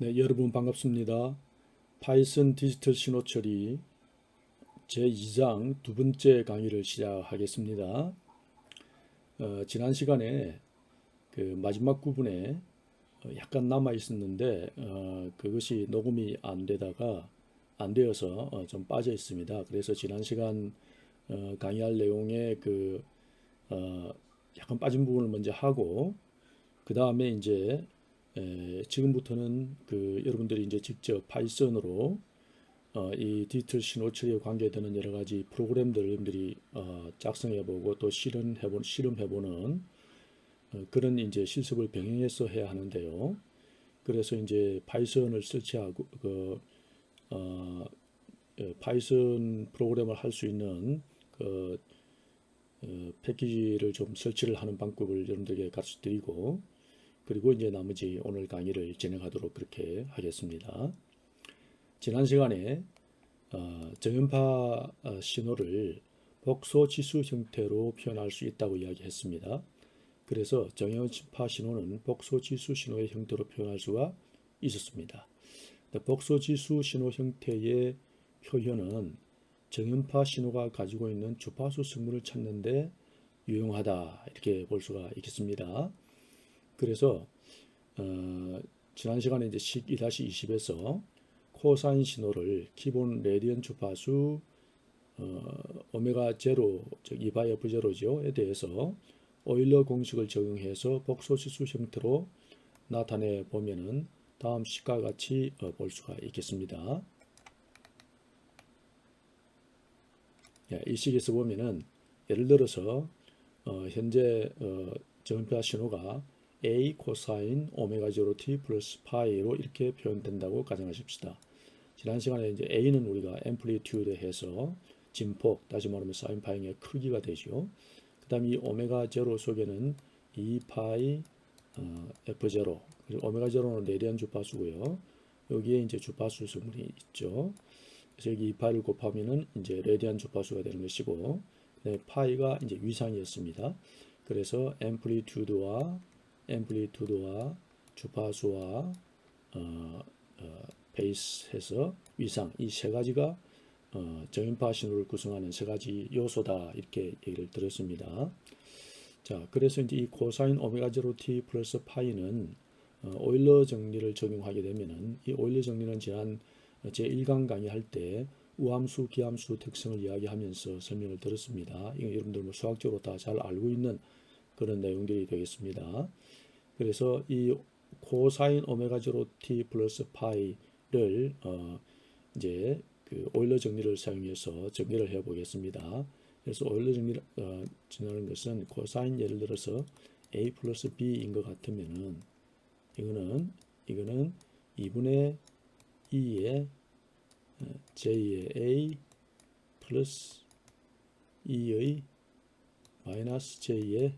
네, 여러분 반갑습니다. 파이썬 디지털 신호 처리 제2장 두 번째 강의를 시작하겠습니다. 지난 시간에 그 마지막 부분에 약간 남아 있었는데 그것이 녹음이 안 되어서 좀 빠져 있습니다. 그래서 지난 시간 강의할 내용에 어, 약간 빠진 부분을 먼저 하고 그 다음에 이제 지금부터는 여러분들이 이제 직접 파이썬으로 이 디지털 신호 처리에 관계되는 여러 가지 프로그램들을 여러분들이 작성해보고 또 실험해보는 그런 이제 실습을 병행해서 해야 하는데요. 그래서 이제 파이썬을 설치하고 어, 파이썬 프로그램을 할 수 있는 패키지를 좀 설치를 하는 방법을 여러분들에게 가르쳐 드리고 그리고 이제 나머지 오늘 강의를 진행하도록 그렇게 하겠습니다. 지난 시간에 저연파 신호를 복소 지수 형태로 표현할 수 있다고 이야기했습니다. 그래서 저연파 신호는 복소 지수 신호의 형태로 표현할 수가 있었습니다. 복소 지수 신호 형태의 표현은 저연파 신호가 가지고 있는 주파수 성분을 찾는데 유용하다 이렇게 볼 수가 있겠습니다. 그래서 지난 시간에 이제 식 2-20에서 코사인 신호를 기본 레디언 주파수 오메가 제로 즉 2파이 F 제로죠에 대해서 오일러 공식을 적용해서 복소지수 형태로 나타내 보면은 다음 식과 같이 볼 수가 있겠습니다. 이 식에서 보면은 예를 들어서 현재 저음파 신호가 A 코사인 오메가 제로 T 플러스 파이로 이렇게 표현된다고 가정하십시다. 지난 시간에 이제 A는 우리가 앰플리튜드 해서 진폭, 다시 말하면 사인 파이의 크기가 되죠. 그 다음 이 오메가 제로 속에는 2파이 F 제로, 오메가 제로는 레디안 주파수고요. 여기에 이제 주파수 성분이 있죠. 그래서 여기 2파이를 곱하면은 이제 레디안 주파수가 되는 것이고, 파이가 이제 위상이었습니다. 그래서 앰플리튜드와 주파수와 베이스에서 위상 이 세 가지가 저인파 신호를 구성하는 세 가지 요소다 이렇게 얘기를 들었습니다. 자, 그래서 이제 이 코사인 오메가 제로 t 플러스 파이는 오일러 정리를 적용하게 되면은 이 오일러 정리는 지난 제1강 강의할 때 우함수, 기함수 특성을 이야기하면서 설명을 들었습니다. 이건 여러분들 뭐 수학적으로 다 잘 알고 있는 그런 내용들이 되겠습니다. 그래서 이 코사인 오메가 제로 t 플러스 파이를 이제 그 오일러 정리를 사용해서 정리를 해 보겠습니다. 그래서 오일러 정리를 정리하는 것은 코사인 예를 들어서 a 플러스 b인 것 같으면은 이거는 2분의 2의 j의 a 플러스 2의 마이너스 j의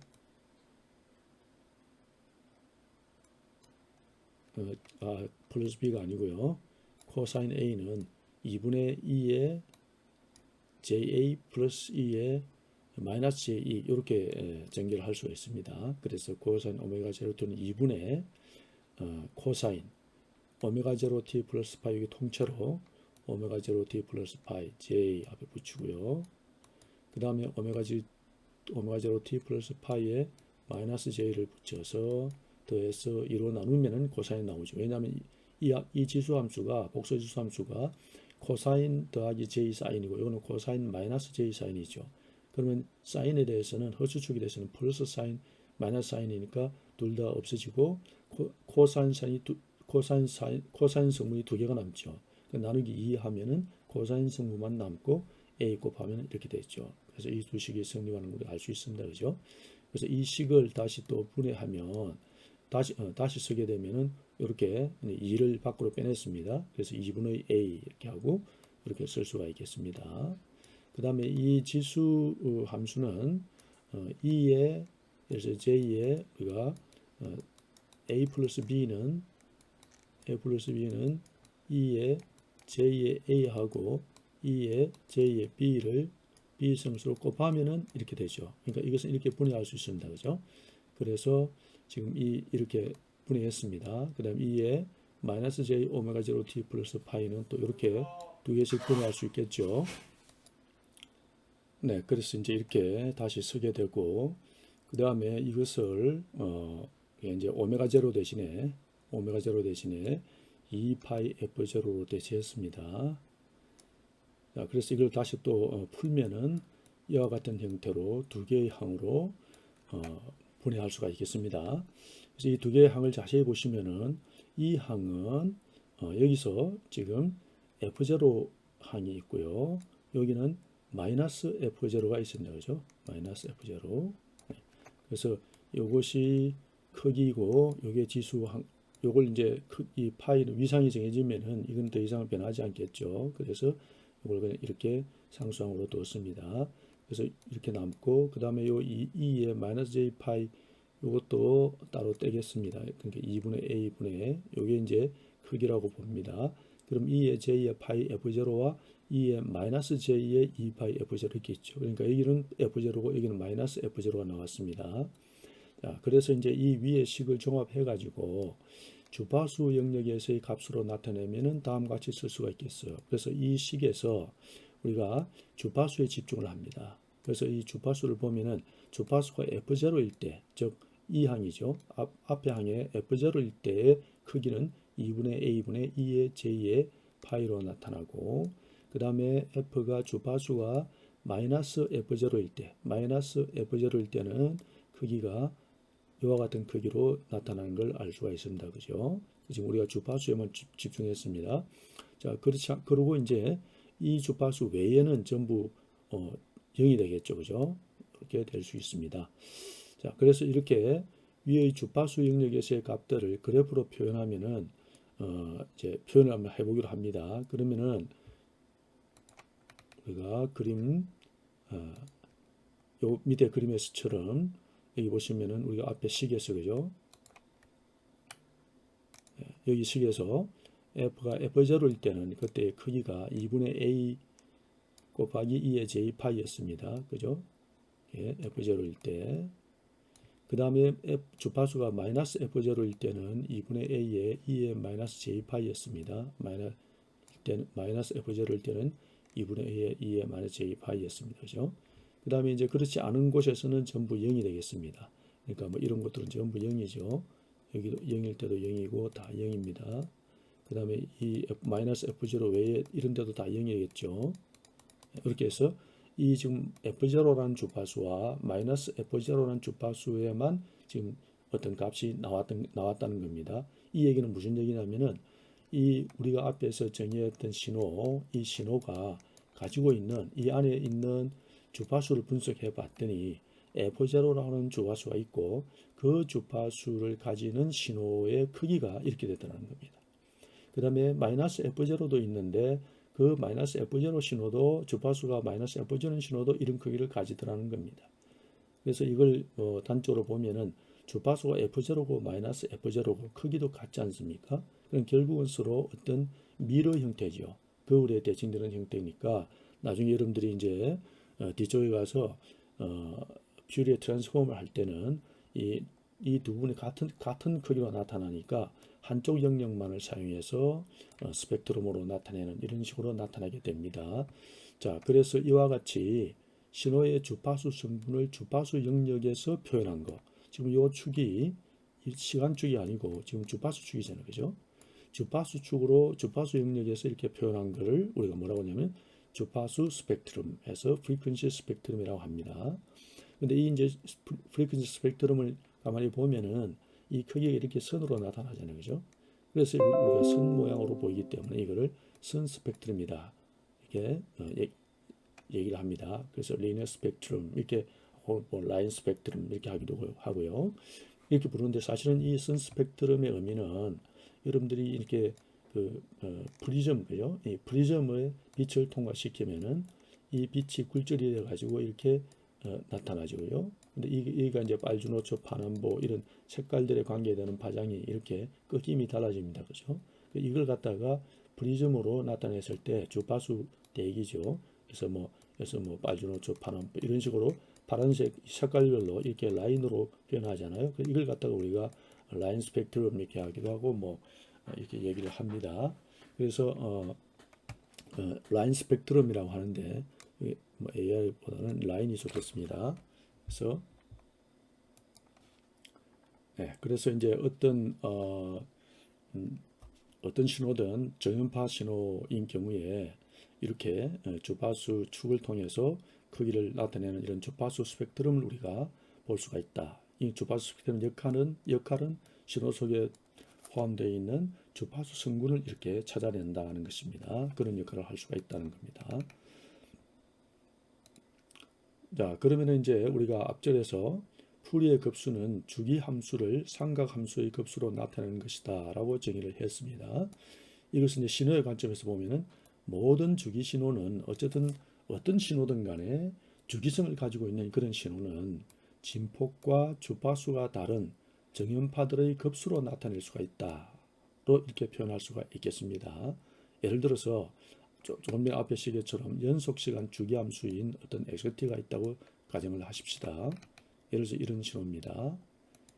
플러스 b가 아니고요. 코사인 a는 2분의 2의 ja 플러스 2의 마이너스 je 이렇게 전개를 할 수가 있습니다. 그래서 코사인 오메가 제로 t는 2분의 코사인 오메가 제로 t 플러스 파이 여기 통째로 오메가 제로 t 플러스 파이 j 앞에 붙이고요. 그 다음에 오메가 제로 t 플러스 파이에 마이너스 j를 붙여서 더해서 2로 나누면은 코사인 나오죠. 왜냐하면 이 지수 함수가 복소 지수 함수가 코사인 더하기 j 사인이고 이거는 코사인 마이너스 j 사인이죠. 그러면 사인에 대해서는 허수축에 대해서는 플러스 사인 마이너스 사인이니까 둘 다 없어지고 코사인 성분이 두 개가 남죠. 나누기 2 하면은 코사인 성분만 남고 a 곱하면 이렇게 되죠. 그래서 이 두 식이 성립하는 걸 알 수 있습니다. 그죠? 그래서 이 식을 다시 또 분해하면 다시 쓰게 되면은 이렇게 2를 밖으로 빼냈습니다. 그래서 2분의 a 이렇게 하고 이렇게 쓸 수가 있겠습니다. 그 다음에 이 지수 함수는 2의 그래서 j의 우리가 a 플러스 b는 2의 j의 a하고 2의 j의 b를 b 성수로 곱하면은 이렇게 되죠. 그러니까 이것은 이렇게 분해할 수 있습니다. 그죠? 그래서 지금 이렇게 분해했습니다. 그 다음 2의 마이너스 j 오메가 제로 t 플러스 파이는 또 이렇게 두 개씩 분해할 수 있겠죠. 네, 그래서 이제 이렇게 다시 쓰게 되고, 그 다음에 이것을 이제 오메가 제로 대신에 2파이 f 제로로 대체했습니다. 자, 그래서 이걸 다시 또 풀면은 이와 같은 형태로 두 개의 항으로 분해할 수가 있겠습니다. 그래서 이 두 개의 항을 자세히 보시면은 이 항은 여기서 지금 F0 항이 있고요. 여기는 마이너스 F0가 있습니다. 그죠? 마이너스 F0. 그래서 이것이 크기고 요게 지수 항, 요걸 이제 이 파이는 위상이 정해지면은 이건 더 이상 변하지 않겠죠. 그래서 이걸 그냥 이렇게 상수항으로 두었습니다. 그래서 이렇게 남고, 그 다음에 요 2의 마이너스 j 파이 요것도 따로 떼겠습니다. 그러니까 2분의 a분의 요게 이제 크기라고 봅니다. 그럼 2의 j의 파이 f0와 2의 마이너스 j의 2파이 f0 이렇게 있죠. 그러니까 여기는 f0고 여기는 마이너스 f0가 나왔습니다. 자, 그래서 이제 이 위의 식을 종합해 가지고 주파수 영역에서의 값으로 나타내면은 다음과 같이 쓸 수가 있겠어요. 그래서 이 식에서 우리가 주파수에 집중을 합니다. 그래서 이 주파수를 보면은 주파수가 f0일 때, 즉 이 항이죠. 앞에 항의 f0일 때의 크기는 2분의 a분의 2의 j의 파이로 나타나고, 그 다음에 f가 주파수가 마이너스 f0일 때, 마이너스 f0일 때는 크기가 이와 같은 크기로 나타나는 걸 알 수가 있습니다. 그죠? 지금 우리가 주파수에만 집중했습니다. 자, 그리고 이제 이 주파수 외에는 전부 0이 되겠죠. 그죠? 이렇게 될 수 있습니다. 자, 그래서 이렇게 위의 주파수 영역에서의 값들을 그래프로 표현하면은 이제 표현을 한번 해보기로 합니다. 그러면은 우리가 그림 요 밑에 그림에서처럼 여기 보시면은 우리가 앞에 식에서 그죠? 여기 식에서 f가 f0일 때는 그때의 크기가 2분의 a 곱하기 2의 j 파이였습니다. 그죠? 예, f0일 때. 그 다음에 주파수가 마이너스 f0일 때는 2분의 a의 2의 마이너스 j 파이였습니다. 마이너스 f0일 때는 2분의 a의 2의 마이너스 j 파이였습니다. 그죠? 그 다음에 이제 그렇지 않은 곳에서는 전부 0이 되겠습니다. 그러니까 뭐 이런 것들은 전부 0이죠. 여기도 0일 때도 0이고 다 0입니다. 그 다음에 이 마이너스 f0 외에 이런 데도 다 0이겠죠. 이렇게 해서 이 지금 f0라는 주파수와 마이너스 f0라는 주파수에만 지금 어떤 값이 나왔다는 겁니다. 이 얘기는 무슨 얘기냐면은 이 우리가 앞에서 정의했던 신호, 이 신호가 가지고 있는 이 안에 있는 주파수를 분석해 봤더니 f0라는 주파수가 있고 그 주파수를 가지는 신호의 크기가 이렇게 됐다는 겁니다. 그 다음에 마이너스 f0도 있는데 그 마이너스 f0 신호도 주파수가 마이너스 f0 신호도 이런 크기를 가지더라는 겁니다. 그래서 이걸 단적으로 보면은 주파수가 f0고 마이너스 f0고 크기도 같지 않습니까? 그럼 결국은 서로 어떤 미러 형태죠. 거울에 대칭되는 형태니까 나중에 여러분들이 이제 뒤쪽에 가서 퓨리에 트랜스폼을 할 때는 이 두 분이 같은 크기로 나타나니까 한쪽 영역만을 사용해서 스펙트럼으로 나타내는 이런 식으로 나타나게 됩니다. 자, 그래서 이와 같이 신호의 주파수 성분을 주파수 영역에서 표현한 거. 지금 이 축이 시간축이 아니고 지금 주파수 축이잖아요. 그죠? 주파수 축으로 주파수 영역에서 이렇게 표현한 거를 우리가 뭐라고 하냐면 주파수 스펙트럼에서 프리퀀시 스펙트럼이라고 합니다. 근데 이 이제 프리퀀시 스펙트럼을 가만히 보면은 이 크기가 이렇게 선으로 나타나잖아요. 그죠? 그래서 우리가 선 모양으로 보이기 때문에 이거를 선 스펙트럼이다. 이렇게 얘기를 합니다. 그래서 리니어 스펙트럼 이렇게 뭐 라인 스펙트럼 이렇게 하기도 하고요. 이렇게 부르는데 사실은 이 선 스펙트럼의 의미는 여러분들이 이렇게 프리즘 그죠? 이 프리즘의 빛을 통과시키면은 이 빛이 굴절이 돼 가지고 이렇게 나타나죠요. 근데 이가 이제 빨주노초, 파남보 이런 색깔들의 관계되는 파장이 이렇게 끄김이 달라집니다. 그죠? 이걸 갖다가 프리즘으로 나타냈을 때 주파수 대기죠. 그래서 뭐 빨주노초, 파남보 이런 식으로 파란색 색깔별로 이렇게 라인으로 표현하잖아요. 이걸 갖다가 우리가 라인 스펙트럼 이렇게 하기도 하고 뭐 이렇게 얘기를 합니다. 그래서 라인 스펙트럼이라고 하는데 뭐 AR보다는 라인이 좋겠습니다. 그래서 그래서 이제 어떤 신호든 저연파 신호인 경우에 이렇게 주파수 축을 통해서 크기를 나타내는 이런 주파수 스펙트럼을 우리가 볼 수가 있다. 이 주파수 스펙트럼 역할은 신호 속에 포함되어 있는 주파수 성분을 이렇게 찾아낸다는 것입니다. 그런 역할을 할 수가 있다는 겁니다. 자, 그러면 이제 우리가 앞절에서 푸리의 급수는 주기 함수를 삼각 함수의 급수로 나타내는 것이다 라고 정의를 했습니다. 이것은 이제 신호의 관점에서 보면은 모든 주기 신호는 어쨌든 어떤 신호든 간에 주기성을 가지고 있는 그런 신호는 진폭과 주파수가 다른 정연파들의 급수로 나타낼 수가 있다로 이렇게 표현할 수가 있겠습니다. 예를 들어서 조금 전 앞에 시계처럼 연속시간 주기함수인 어떤 xt가 있다고 가정을 하십시다. 예를 들어서 이런 신호입니다.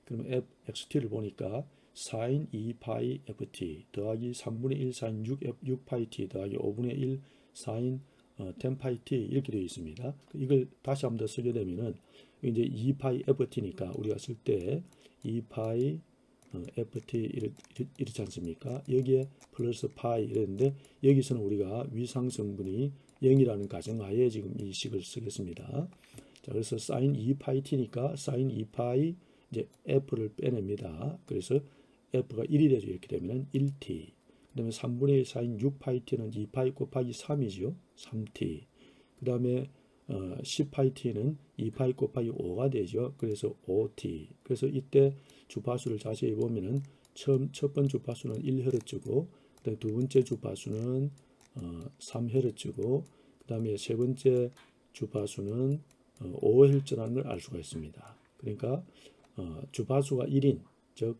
그러면 xt를 보니까 sin 2파이 ft 더하기 3분의 1 sin 6파이 t 더하기 5분의 1 sin 10파이 t 이렇게 되어 있습니다. 이걸 다시 한번 더 쓰게 되면은 이제 2파이 ft니까 우리가 쓸 때 2파이 ft 이렇지 않습니까? 여기에 플러스 파이 이랬는데 여기서는 우리가 위상성분이 0이라는 가정하에 지금 이 식을 쓰겠습니다. 자, 그래서 sin 2파이 t니까 sin 2파이 이제 f를 빼냅니다. 그래서 f가 1이 되죠. 이렇게 되면 1t. 그 다음에 3분의 1 sin 6파이 t는 2파이 곱하기 3이죠. 3t. 그 다음에 10파이 t는 2파이 곱하기 5가 되죠. 그래서 5t. 그래서 이때 주파수를 자세히 보면은 첫 번째 주파수는 1Hz고 두 번째 주파수는 3Hz고 그 다음에 세 번째 주파수는 5Hz라는 걸 알 수가 있습니다. 그러니까 주파수가 1인 즉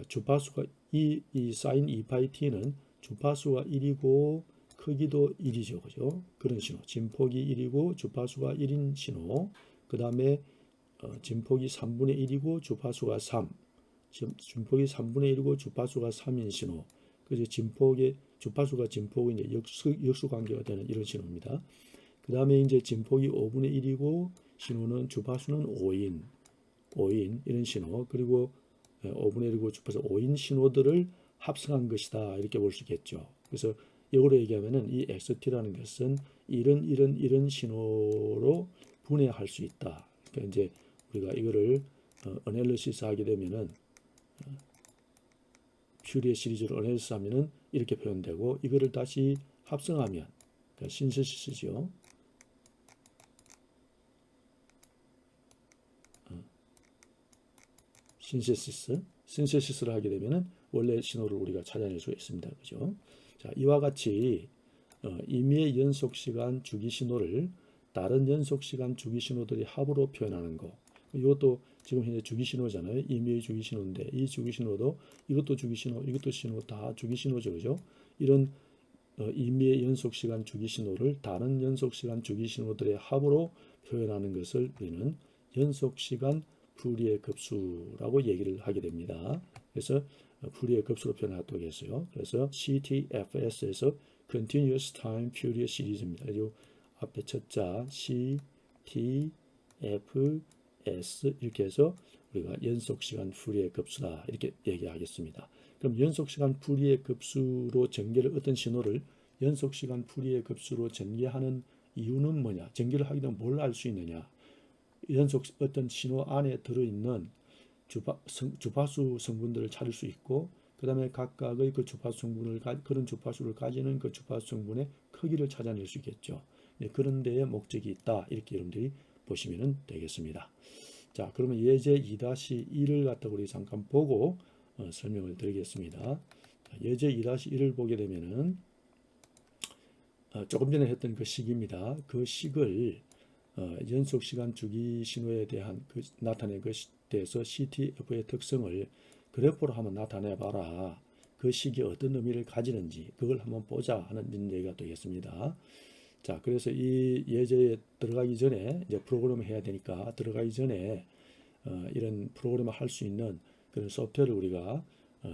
주파수가 이 sin 2파이 t는 주파수가 1이고 크기도 1이죠. 그죠? 그런 신호. 진폭이 1이고 주파수가 1인 신호. 그 다음에 진폭이 3분의 1이고 주파수가 3. 진폭이 3분의 1이고 주파수가 3인 신호. 그래서 주파수가 진폭이 이제 역수 관계가 되는 이런 신호입니다. 그 다음에 이제 진폭이 5분의 1이고 신호는 주파수는 5인 이런 신호. 그리고 5분의 1이고 주파수 5인 신호들을 합성한 것이다. 이렇게 볼 수 있겠죠. 그래서 이거로 얘기하면은 이 XT라는 것은 이런 신호로 분해할 수 있다. 그러니까 이제 우리가 이거를 어널리시스 하게 되면은 퓨리에 시리즈로 어널리시스 하면은 이렇게 표현되고 이거를 다시 합성하면 그러니까 신세시스죠. 신세시스를 하게 되면은 원래 신호를 우리가 찾아낼 수 있습니다. 그죠? 자, 이와 같이 임의의 연속 시간 주기 신호를 다른 연속 시간 주기 신호들의 합으로 표현하는 거. 이것도 지금 현재 주기 신호잖아요. 임의의 주기 신호인데 이 주기 신호도 이것도 주기 신호, 이것도 신호 다 주기 신호죠. 그죠? 이런 임의의 연속 시간 주기 신호를 다른 연속 시간 주기 신호들의 합으로 표현하는 것을 우리는 연속 시간 푸리에 급수라고 얘기를 하게 됩니다. 그래서 푸리에 급수로 표현하도록 했어요. 그래서 CTFS에서 Continuous Time Fourier Series입니다. 이 앞에 첫자 CTFS 이렇게 해서 우리가 연속시간 푸리에 급수다 이렇게 얘기하겠습니다. 그럼 연속시간 푸리에 급수로 전개를 어떤 신호를 연속시간 푸리에 급수로 전개하는 이유는 뭐냐? 전개를 하게 되면 뭘 알 수 있느냐? 연속 어떤 신호 안에 들어있는 주파수 성분들을 찾을 수 있고 그 다음에 각각의 그 주파수 성분을 그런 주파수를 가지는 그 주파수 성분의 크기를 찾아낼 수 있겠죠. 네, 그런 데에 목적이 있다 이렇게 여러분들이 보시면 되겠습니다. 자, 그러면 예제 2-1을 갖다 우리 잠깐 보고 설명을 드리겠습니다. 자, 예제 2-1을 보게 되면은 조금 전에 했던 그 식입니다. 그 식을 연속 시간 주기 신호에 대한 나타낸 것에 대해서 CTF의 특성을 그래프로 한번 나타내 봐라. 그 식이 어떤 의미를 가지는지 그걸 한번 보자 하는 얘기가 되겠습니다. 자, 그래서 이 예제에 들어가기 전에 이제 프로그램을 해야 되니까 들어가기 전에 이런 프로그램을 할 수 있는 그런 소프트웨어를 우리가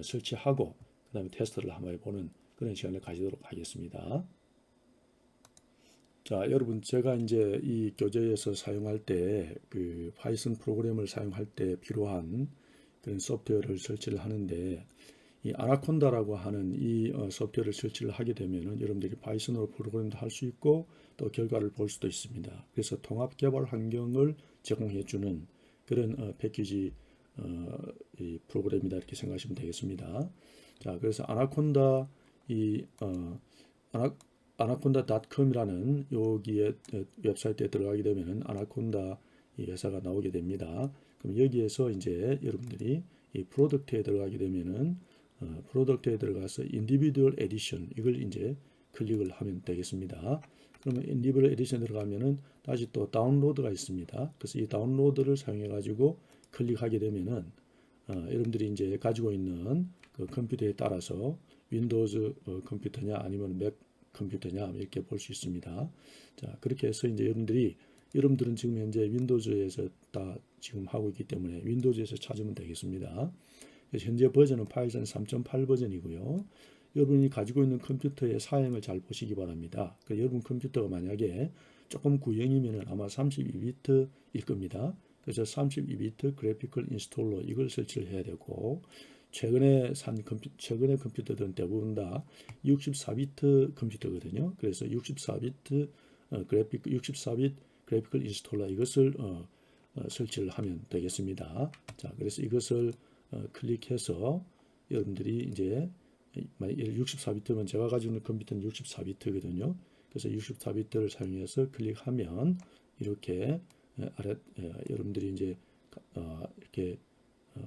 설치하고 그 그다음에 테스트를 한번 해보는 그런 시간을 가지도록 하겠습니다. 자, 여러분 제가 이제 이 교재에서 사용할 때 그 파이썬 프로그램을 사용할 때 필요한 그런 소프트웨어를 설치를 하는데 이 아나콘다라고 하는 이 소프트웨어를 설치를 하게 되면은 여러분들이 파이썬으로 프로그램도 할 수 있고 또 결과를 볼 수도 있습니다. 그래서 통합 개발 환경을 제공해 주는 그런 패키지 이 프로그램이다 이렇게 생각하시면 되겠습니다. 자, 그래서 아나콘다 이 아나콘다.com이라는 여기에 웹사이트에 들어가게 되면은 아나콘다 이 회사가 나오게 됩니다. 그럼 여기에서 이제 여러분들이 이 프로덕트에 들어가게 되면은 프로덕트에 들어가서 인디비듀얼 에디션 이걸 이제 클릭을 하면 되겠습니다. 그러면 인디비듀얼 에디션 들어가면은 다시 또 다운로드가 있습니다. 그래서 이 다운로드를 사용해 가지고 클릭하게 되면은 여러분들이 이제 가지고 있는 그 컴퓨터에 따라서 윈도우즈 컴퓨터냐 아니면 맥 컴퓨터냐 이렇게 볼 수 있습니다. 자, 그렇게 해서 이제 여러분들은 지금 현재 윈도우즈에서 다 지금 하고 있기 때문에 윈도우즈에서 찾으면 되겠습니다. 그래서 현재 버전은 파이썬 3.8 버전이고요. 여러분이 가지고 있는 컴퓨터의 사양을 잘 보시기 바랍니다. 그러니까 여러분 컴퓨터가 만약에 조금 구형이면 아마 32비트일 겁니다. 그래서 32비트 그래픽컬 인스톨러 이걸 설치를 해야 되고 최근에 컴퓨터들은 대부분 다 64비트 컴퓨터거든요. 그래서 64비트 64비트 그래픽컬 인스톨러 이것을 설치를 하면 되겠습니다. 자, 그래서 이것을 클릭해서 여러분들이 이제 64비트면 제가 가지고 있는 컴퓨터는 64비트거든요. 그래서 64비트를 사용해서 클릭하면 이렇게 아래 여러분들이 이제 이렇게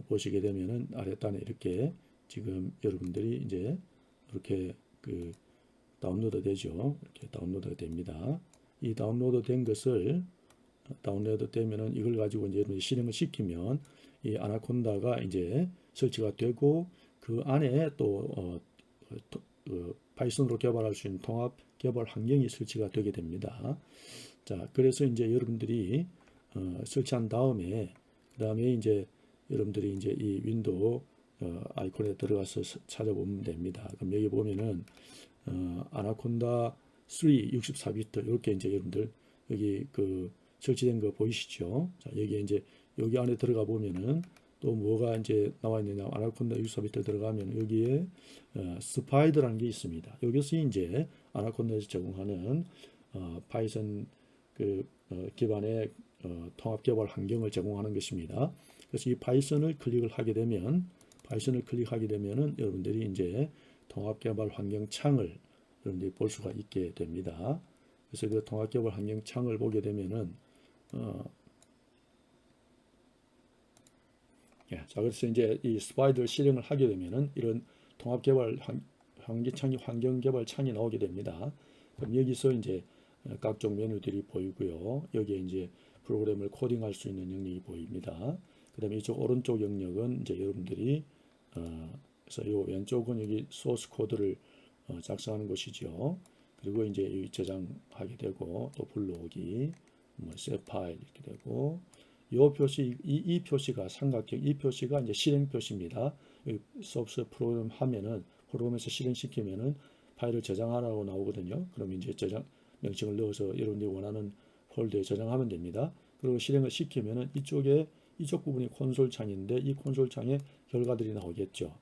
보시게 되면은 아랫단에 이렇게 지금 여러분들이 이제 이렇게 그 다운로드 되죠. 이렇게 다운로드가 됩니다. 이 다운로드 된 것을 다운로드 되면은 이걸 가지고 이제 여러분이 실행을 시키면 이 아나콘다가 이제 설치가 되고 그 안에 또 파이썬으로 개발할 수 있는 통합 개발 환경이 설치가 되게 됩니다. 자, 그래서 이제 여러분들이 설치한 다음에 그다음에 이제 여러분들이 이제 이 윈도우 아이콘에 들어가서 찾아보면 됩니다. 그럼 여기 보면은 아나콘다 3 64비트 이렇게 이제 여러분들 여기 그 설치된 거 보이시죠? 자, 여기 이제 여기 안에 들어가 보면은 또 뭐가 이제 나와 있느냐 아나콘다 64비트 들어가면 여기에 스파이더라는 게 있습니다. 여기서 이제 아나콘다에서 제공하는 파이썬 그 기반의 통합 개발 환경을 제공하는 것입니다. 그래서 이 파이썬을 클릭을 하게 되면은 여러분들이 이제 통합 개발 환경 창을 여러분들이 볼 수가 있게 됩니다. 그래서 그 통합 개발 환경 창을 보게 되면은 자, 그래서 이제 이 스파이더를 실행을 하게 되면은 이런 통합 개발 환경 개발 창이 나오게 됩니다. 그럼 여기서 이제 각종 메뉴들이 보이고요. 여기에 이제 프로그램을 코딩할 수 있는 영역이 보입니다. 그다음에 이쪽 오른쪽 영역은 이제 여러분들이 그래서 이 왼쪽은 여기 소스 코드를 작성하는 곳이죠. 그리고 이제 저장하게 되고 또 불러오기, 뭐 셋 파일 이렇게 되고 이 표시 이 표시가 삼각형 이 표시가 이제 실행 표시입니다. 소스 프로그램 하면은 프로그램에서 실행시키면은 파일을 저장하라고 나오거든요. 그럼 이제 저장 명칭을 넣어서 여러분들이 원하는 폴더에 저장하면 됩니다. 그리고 실행을 시키면은 이쪽 부분이 콘솔 창인데 이 콘솔 창에 결과들이 나오겠죠.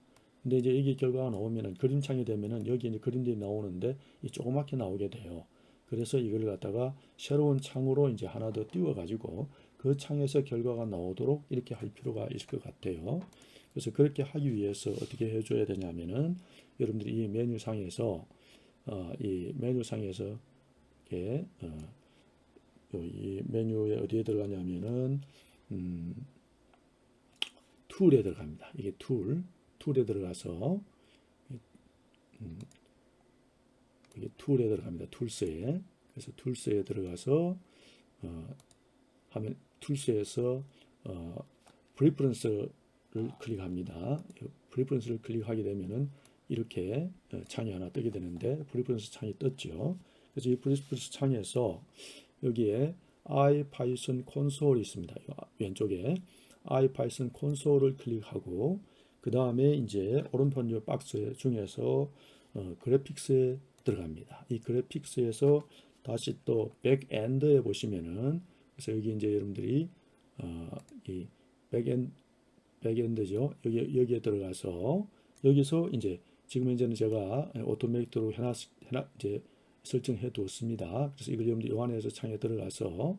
근데 이제 여기 결과가 나오면은 그림 창이 되면은 여기 이제 그림들이 나오는데 이 조그맣게 나오게 돼요. 그래서 이걸 갖다가 새로운 창으로 이제 하나 더 띄워 가지고 그 창에서 결과가 나오도록 이렇게 할 필요가 있을 것 같아요. 그래서 그렇게 하기 위해서 어떻게 해줘야 되냐면은 여러분들이 이 메뉴상에서 이렇게 이 메뉴에 어디에 들어가냐면은 툴에 들어갑니다. 이게 툴에 들어가서 이게 툴에 들어갑니다. 툴스에. 그래서 툴스에 들어가서 하면 툴스에서 프리퍼런스를 클릭합니다. 프리퍼런스를 클릭하게 되면은 이렇게 창이 하나 뜨게 되는데 프리퍼런스 창이 떴죠. 그래서 이 프리퍼런스 창에서 여기에 IPython console이 있습니다. 왼쪽에 IPython console을 클릭하고 그 그 다음에 이제 오른편 요 박스 중에서 그래픽스에 들어갑니다. 이 그래픽스에서 다시 또 백엔드에 보시면은, 그래서 여기 이제 여러분들이 이 백엔드죠. 여기에 들어가서 여기서 이제 지금 현재는 제가 오토매틱으로 이제 설정해 두었습니다. 그래서 이걸 여러분들 요 안에서 창에 들어가서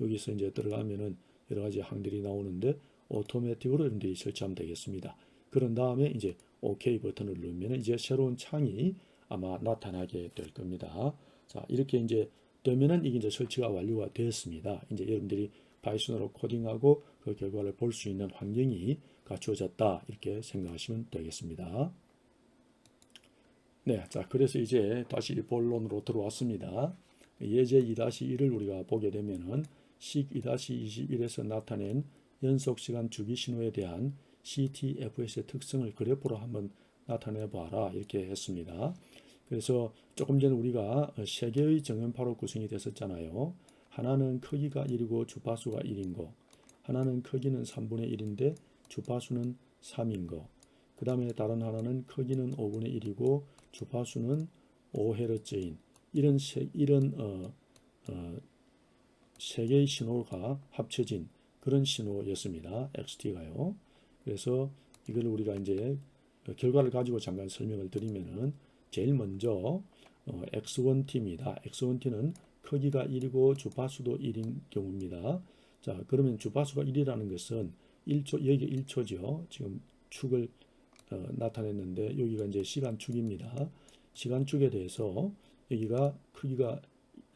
여기서 이제 들어가면은 여러 가지 항들이 나오는데 오토매틱으로 여러분들이 설치하면 되겠습니다. 그런 다음에 이제 OK 버튼을 누르면 이제 새로운 창이 아마 나타나게 될 겁니다. 자, 이렇게 이제 되면은 이게 이제 설치가 완료가 되었습니다. 이제 여러분들이 파이썬으로 코딩하고 그 결과를 볼 수 있는 환경이 갖추어졌다, 이렇게 생각하시면 되겠습니다. 네, 자, 그래서 이제 다시 본론으로 들어왔습니다. 예제 2-1을 우리가 보게 되면은 식 2-21에서 나타낸 연속시간 주기 신호에 대한 CTFS의 특성을 그래프로 한번 나타내 봐라, 이렇게 했습니다. 그래서 조금 전에 우리가 세 개의 정연파로 구성이 됐었잖아요. 하나는 크기가 1이고 주파수가 1인 거, 하나는 크기는 3분의 1인데 주파수는 3인 거, 그 다음에 다른 하나는 크기는 5분의 1이고 주파수는 5Hz인 이런 세 개의 신호가 합쳐진 그런 신호였습니다. XT가요. 그래서 이걸 우리가 이제 결과를 가지고 잠깐 설명을 드리면은 제일 먼저 X1T입니다. X1T는 크기가 1이고 주파수도 1인 경우입니다. 자, 그러면 주파수가 1이라는 것은 1초, 여기 1초죠. 지금 축을 나타냈는데 여기가 이제 시간축입니다. 시간축에 대해서 여기가 크기가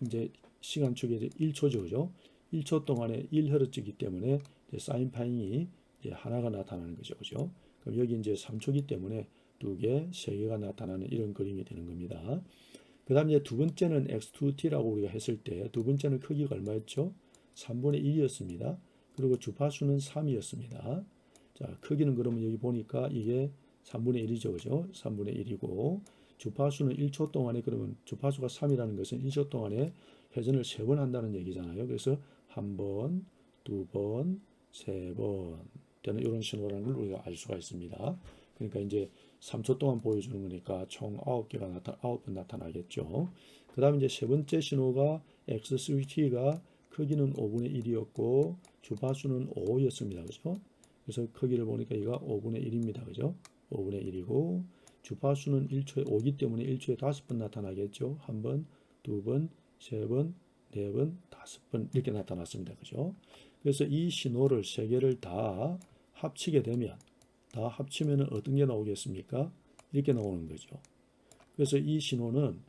이제 시간축에 1초죠. 그죠? 1초 동안에 1Hz이기 때문에 사인 파잉이 이제 하나가 나타나는 거죠. 그죠? 그럼 여기 이제 3초기 때문에 2개, 3개가 나타나는 이런 그림이 되는 겁니다. 그 다음 이제 두 번째는 X2T라고 우리가 했을 때 두 번째는 크기가 얼마였죠? 3분의 1이었습니다. 그리고 주파수는 3이었습니다. 자, 크기는 그러면 여기 보니까 이게 3분의 1이죠. 그죠? 3분의 1이고 주파수는 1초 동안에, 그러면 주파수가 3이라는 것은 1초 동안에 회전을 3번 한다는 얘기잖아요. 그래서 1번, 2번, 3번 되는 이런 신호라는 걸 우리가 알 수가 있습니다. 그러니까 이제 3초 동안 보여주는 거니까 총 9번 나타나겠죠. 그 다음에 이제 세 번째 신호가 X3T가 크기는 5분의 1이었고 주파수는 5였습니다. 그죠? 그래서 크기를 보니까 이가 5분의 1입니다. 그죠? 5분의 1이고 주파수는 1초에 5기 때문에 1초에 5번 나타나겠죠. 1번, 2번, 3번, 4번, 5번 이렇게 나타났습니다. 그죠? 그래서 이 신호를 세 개를 다 합치게 되면, 다 합치면 어떤 게 나오겠습니까? 이렇게 나오는 거죠. 그래서 이 신호는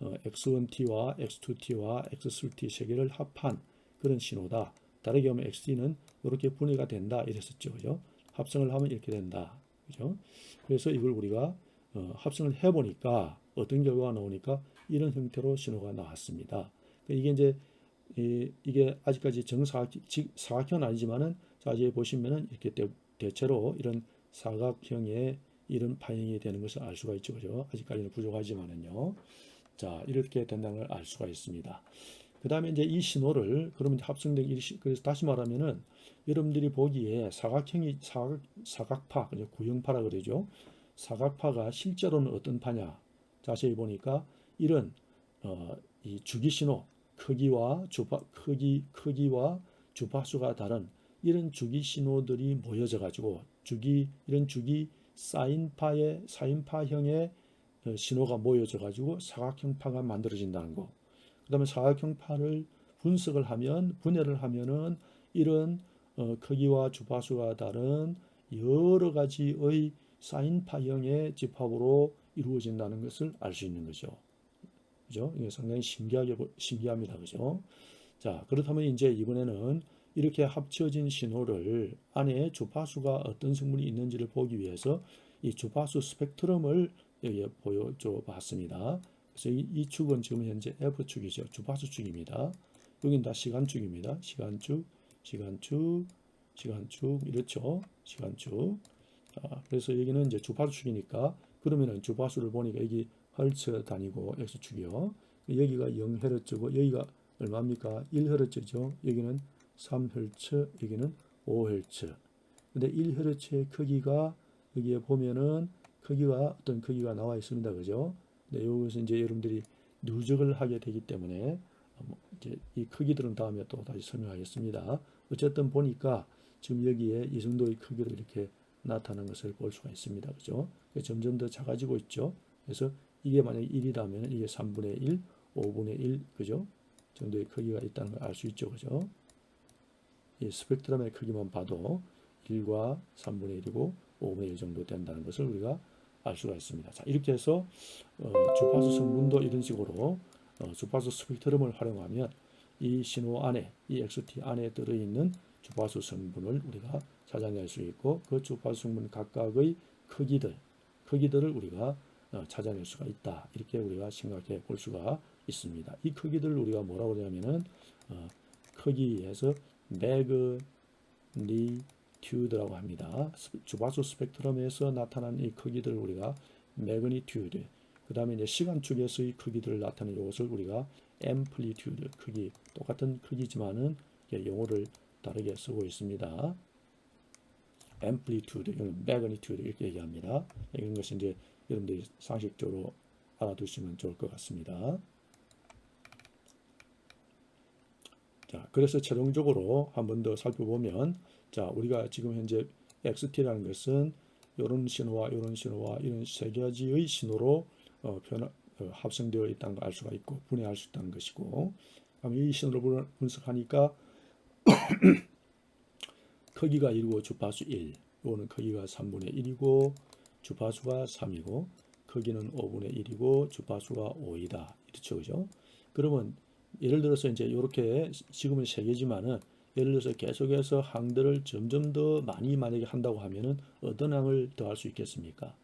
X1T와 X2T와 X3T 세 개를 합한 그런 신호다. 다르게 하면 XT는 이렇게 분해가 된다 이랬었죠. 그죠? 합성을 하면 이렇게 된다. 그죠? 그래서 이걸 우리가 합성을 해보니까 어떤 결과가 나오니까 이런 형태로 신호가 나왔습니다. 이게 이제 이게 아직까지 사각형은 아니지만은 자세히 보시면은 이렇게 대체로 이런 사각형의 이런 파형이 되는 것을 알 수가 있죠. 그죠? 아직까지는 부족하지만은요. 자, 이렇게 된다는 걸 알 수가 있습니다. 그 다음에 이제 이 신호를 그러면 합성된 그래서 다시 말하면은 여러분들이 보기에 사각파, 구형파라 그러죠. 사각파가 실제로는 어떤 파냐? 자세히 보니까 이런 이 주기 신호 크기와 주파수가 다른 이런 주기 신호들이 모여져 가지고 이런 주기 사인파형의 신호가 모여져 가지고 사각형파가 만들어진다는 거. 그다음에 사각형파를 분해를 하면은 이런 크기와 주파수가 다른 여러 가지의 사인파형의 집합으로 이루어진다는 것을 알 수 있는 거죠. 그죠? 이게 상당히 신기합니다. 그죠? 자, 그렇다면 이제 이번에는 이렇게 합쳐진 신호를 안에 주파수가 어떤 성분이 있는지를 보기 위해서 이 주파수 스펙트럼을 여기에 보여줘 봤습니다. 그래서 이 축은 지금 현재 F축이죠. 주파수 축입니다. 여기는 다 시간축입니다. 시간축, 이렇죠. 시간축. 자, 그래서 여기는 이제 주파수 축이니까 그러면은 주파수를 보니까 여기 헐츠 단위고 X축이요. 여기가 0Hz고 여기가 얼마입니까? 1Hz죠. 여기는 3Hz, 여기는 5Hz. 근데 1Hz의 크기가 여기에 보면은 크기가 어떤 크기가 나와 있습니다. 그죠? 네, 여기서 이제 여러분들이 누적을 하게 되기 때문에 이제 이 크기들은 다음에 또 다시 설명하겠습니다. 어쨌든 보니까 지금 여기에 이 정도의 크기로 이렇게 나타나는 것을 볼 수가 있습니다. 그죠? 점점 더 작아지고 있죠. 그래서 이게 만약에 1이라면 이게 3분의 1, 5분의 1, 그죠? 정도의 크기가 있다는 걸 알 수 있죠. 그죠? 이 스펙트럼의 크기만 봐도 1과 3분의 1이고 5분의 1 정도 된다는 것을 우리가 알 수가 있습니다. 자, 이렇게 해서 주파수 성분도 이런 식으로 주파수 스펙트럼을 활용하면 이 신호 안에, 이 XT 안에 들어있는 주파수 성분을 우리가 찾아낼 수 있고 그 주파수 성분 각각의 크기들을 우리가 찾아낼 수가 있다. 이렇게 우리가 생각해 볼 수가 있습니다. 이 크기들을 우리가 뭐라고 하냐면은 크기에서 매그니튜드라고 합니다. 주파수 스펙트럼에서 나타난 이 크기들을 우리가 매그니튜드, 그 다음에 이제 시간축에서의 크기들을 나타내는 이것을 우리가 앰플리튜드, 크기, 똑같은 크기지만은 용어를 다르게 쓰고 있습니다. 앰플리튜드, 매그니튜드 이렇게 얘기합니다. 이런 것이 이제 여러분들이 상식적으로 알아두시면 좋을 것 같습니다. 자, 그래서 최종적으로 한 번 더 살펴보면, 자, 우리가 지금 현재 XT라는 것은 이런 신호와 이런 신호와 이런 세 가지의 신호로 합성되어 있다는 걸 알 수가 있고 분해할 수 있다는 것이고, 이 신호를 분석하니까 크기가 1이고 주파수 1, 이거는 크기가 3분의 1이고 주파수가 3이고 크기는 5분의 1이고 주파수가 5이다. 이렇죠, 그죠? 그러면 예를 들어서 이제 이렇게 지금은 세 개지만은 예를 들어서 계속해서 항들을 점점 더 많이 만약에 한다고 하면은 어떤 항을 더 할 수 있겠습니까?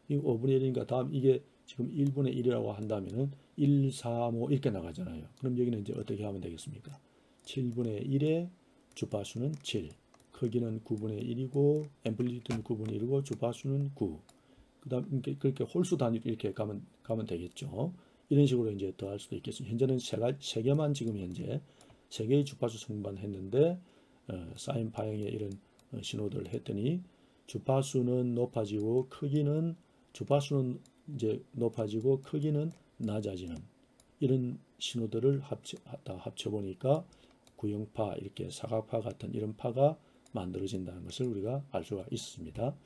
이 5분의 1이니까 다음 이게 지금 1분의 1이라고 한다면은 1, 4, 5 이렇게 나가잖아요. 그럼 여기는 이제 어떻게 하면 되겠습니까? 7분의 1의 주파수는 7, 크기는 9분의 1이고 앰플리튜드는 9분의 1이고 주파수는 9. 그다음 그렇게 홀수 단위로 이렇게 가면 되겠죠. 이런 식으로 이제 더 할 수도 있겠습니다. 현재는 세 개만 지금 현재 세 개의 주파수 성분만 했는데 사인 파형의 이런 신호들을 했더니 주파수는 높아지고 주파수는 이제 높아지고 크기는 낮아지는 이런 신호들을 합쳐 보니까 구형파, 이렇게 사각파 같은 이런 파가 만들어진다는 것을 우리가 알 수가 있습니다.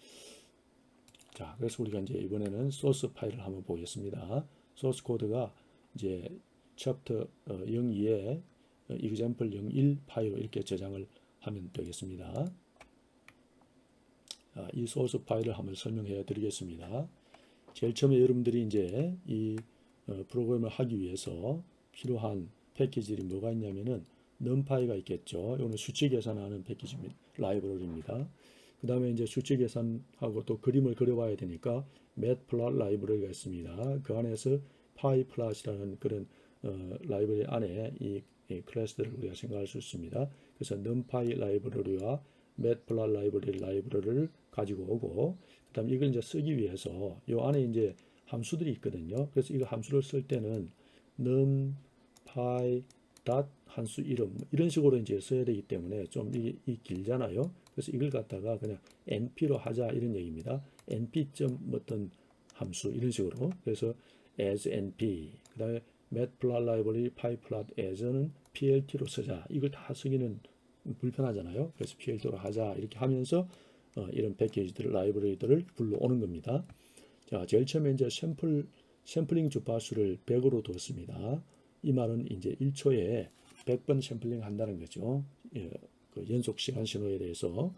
자, 그래서 우리가 이제 이번에는 소스 파일을 한번 보겠습니다. 소스 코드가 이제 챕터 02에 example 01 파일로 이렇게 저장을 하면 되겠습니다. 이 소스 파일을 한번 설명해 드리겠습니다. 제일 처음에 여러분들이 이제 이 프로그램을 하기 위해서 필요한 패키지들이 뭐가 있냐면은 numpy가 있겠죠. 이거는 수치 계산하는 패키지 라이브러리입니다. 그 다음에 이제 수치 계산하고 또 그림을 그려봐야 되니까 matplotlib 라이브러리가 있습니다. 그 안에서 pyplot이라는 그런 라이브러리 안에 이 클래스들을 우리가 생각할 수 있습니다. 그래서 numpy 라이브러리와 matplotlib 라이브러리를 가지고 오고, 그다음 이걸 이제 쓰기 위해서 이 안에 이제 함수들이 있거든요. 그래서 이거 함수를 쓸 때는 numpy 함수 이름 이런 식으로 이제 써야 되기 때문에 좀 이 길잖아요. 그래서 이걸 갖다가 그냥 np로 하자 이런 얘기입니다. np 어떤 함수 이런 식으로. 그래서 as np, 그다음에 matplotlib pyplot as는 plt로 쓰자. 이걸 다 쓰기는 불편하잖아요. 그래서 plt로 하자 이렇게 하면서 이런 패키지들 라이브러리들을 불러오는 겁니다. 자, 제일 처음에 이제 샘플링 주파수를 100으로 뒀습니다. 이 말은 이제 1초에 100번 샘플링 한다는 거죠. 그 연속 시간 신호에 대해서.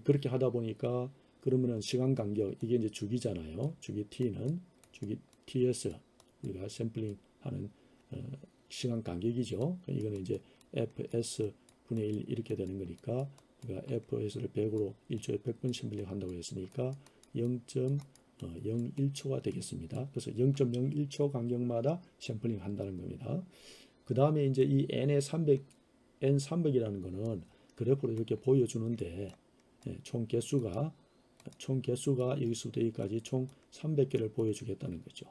그렇게 하다 보니까 그러면은 시간 간격, 이게 이제 주기잖아요. 주기 TS, 우리가 샘플링 하는 시간 간격이죠. 이거는 이제 fs 분의 1 이렇게 되는 거니까 우리가 fs를 100으로 1초에 100번 샘플링 한다고 했으니까 0.01초가 되겠습니다. 그래서 0.01초 간격마다 샘플링 한다는 겁니다. 그 다음에 이제 이 N300이라는 거는 그래프로 이렇게 보여주는데 총 개수가 여기서부터 여기까지 총 300개를 보여주겠다는 거죠.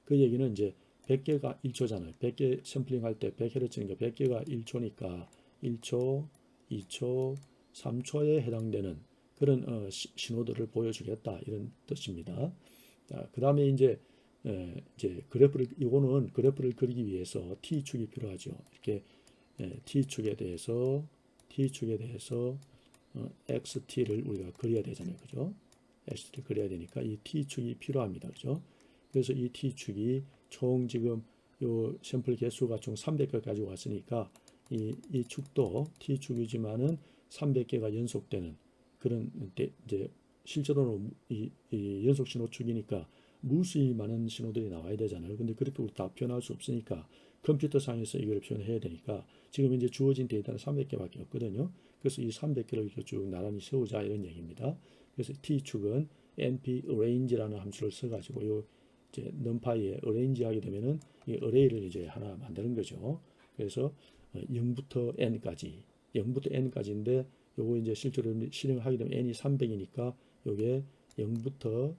그 얘기는 이제 100개가 1초잖아요. 100개 샘플링 할 때 100Hz니까 100개가 1초니까 1초, 2초, 3초에 해당되는 그런 신호들을 보여주겠다 이런 뜻입니다. 그 다음에 이제 그래프를 이거는 그래프를 그리기 위해서 t축이 필요하죠. 이렇게 t축에 대해서 xt를 우리가 그려야 되잖아요, 그죠? xt를 그려야 되니까 이 t축이 필요합니다, 그죠? 그래서 이 t축이 총 지금 요 샘플 개수가 총 300개 가지고 왔으니까 이 축도 t축이지만은 300개가 연속되는 그런 이제 실제로는 이 연속 신호축이니까 무수히 많은 신호들이 나와야 되잖아요. 근데 그렇게 다 표현할 수 없으니까 컴퓨터 상에서 이걸 표현해야 되니까 지금 이제 주어진 데이터는 300개밖에 없거든요. 그래서 이 300개를 이렇게 쭉 나란히 세우자 이런 얘기입니다. 그래서 t축은 np arrange라는 함수를 써가지고 요 이제 numPy에 arrange 하게 되면은 이 array를 이제 하나 만드는 거죠. 그래서 0부터 n까지인데 요거 이제 실제로 실행하게 되면 n이 300이니까 요게 0부터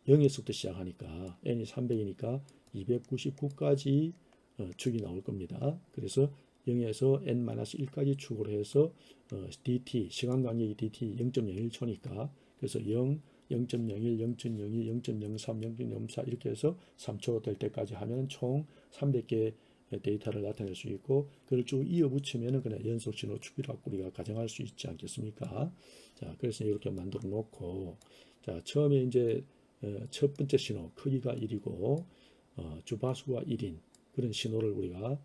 0에서부터 시작하니까 n이 300이니까 299까지 축이 나올 겁니다. 그래서 0에서 n-1까지 축으로 해서 dt 시간 간격이 dt 0.01초니까 그래서 0, 0.01, 0.02, 0.03, 0.04 이렇게 해서 3초 될 때까지 하면 총 300개 데이터를 나타낼 수 있고 그걸 쭉 이어 붙이면은 그냥 연속 신호 축이라고 우리가 가정할 수 있지 않겠습니까? 자, 그래서 이렇게 만들어 놓고 자, 처음에 이제 첫 번째 신호 크기가 1이고 주파수가 1인 그런 신호를 우리가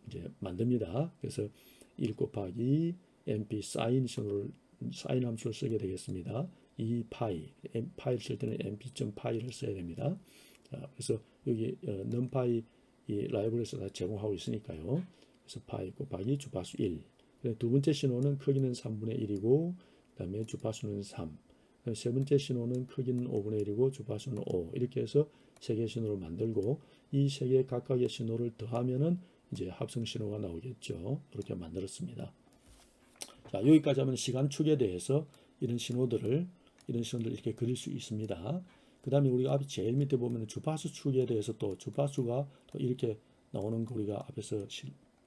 이제 만듭니다. 그래서 1 곱하기 np sin 신호를 sin 함수를 쓰게 되겠습니다. 이 파이를 쓸 때는 np.py를 써야 됩니다. 자, 그래서 여기 numpy 이 라이브러리에서 다 제공하고 있으니까요. 그래서 파이 곱하기 주파수 1. 두 번째 신호는 크기는 3분의 1이고 그다음에 주파수는 3. 세 번째 신호는 크기는 5분의 1이고 주파수는 5. 이렇게 해서 세 개의 신호를 만들고 이 세 개 각각의 신호를 더하면은 이제 합성 신호가 나오겠죠. 이렇게 만들었습니다. 자, 여기까지 하면 시간축에 대해서 이런 신호들을 이렇게 그릴 수 있습니다. 그 다음에 우리가 앞에 제일 밑에 보면 주파수 축에 대해서 또 주파수가 또 이렇게 나오는 거 우리가 앞에서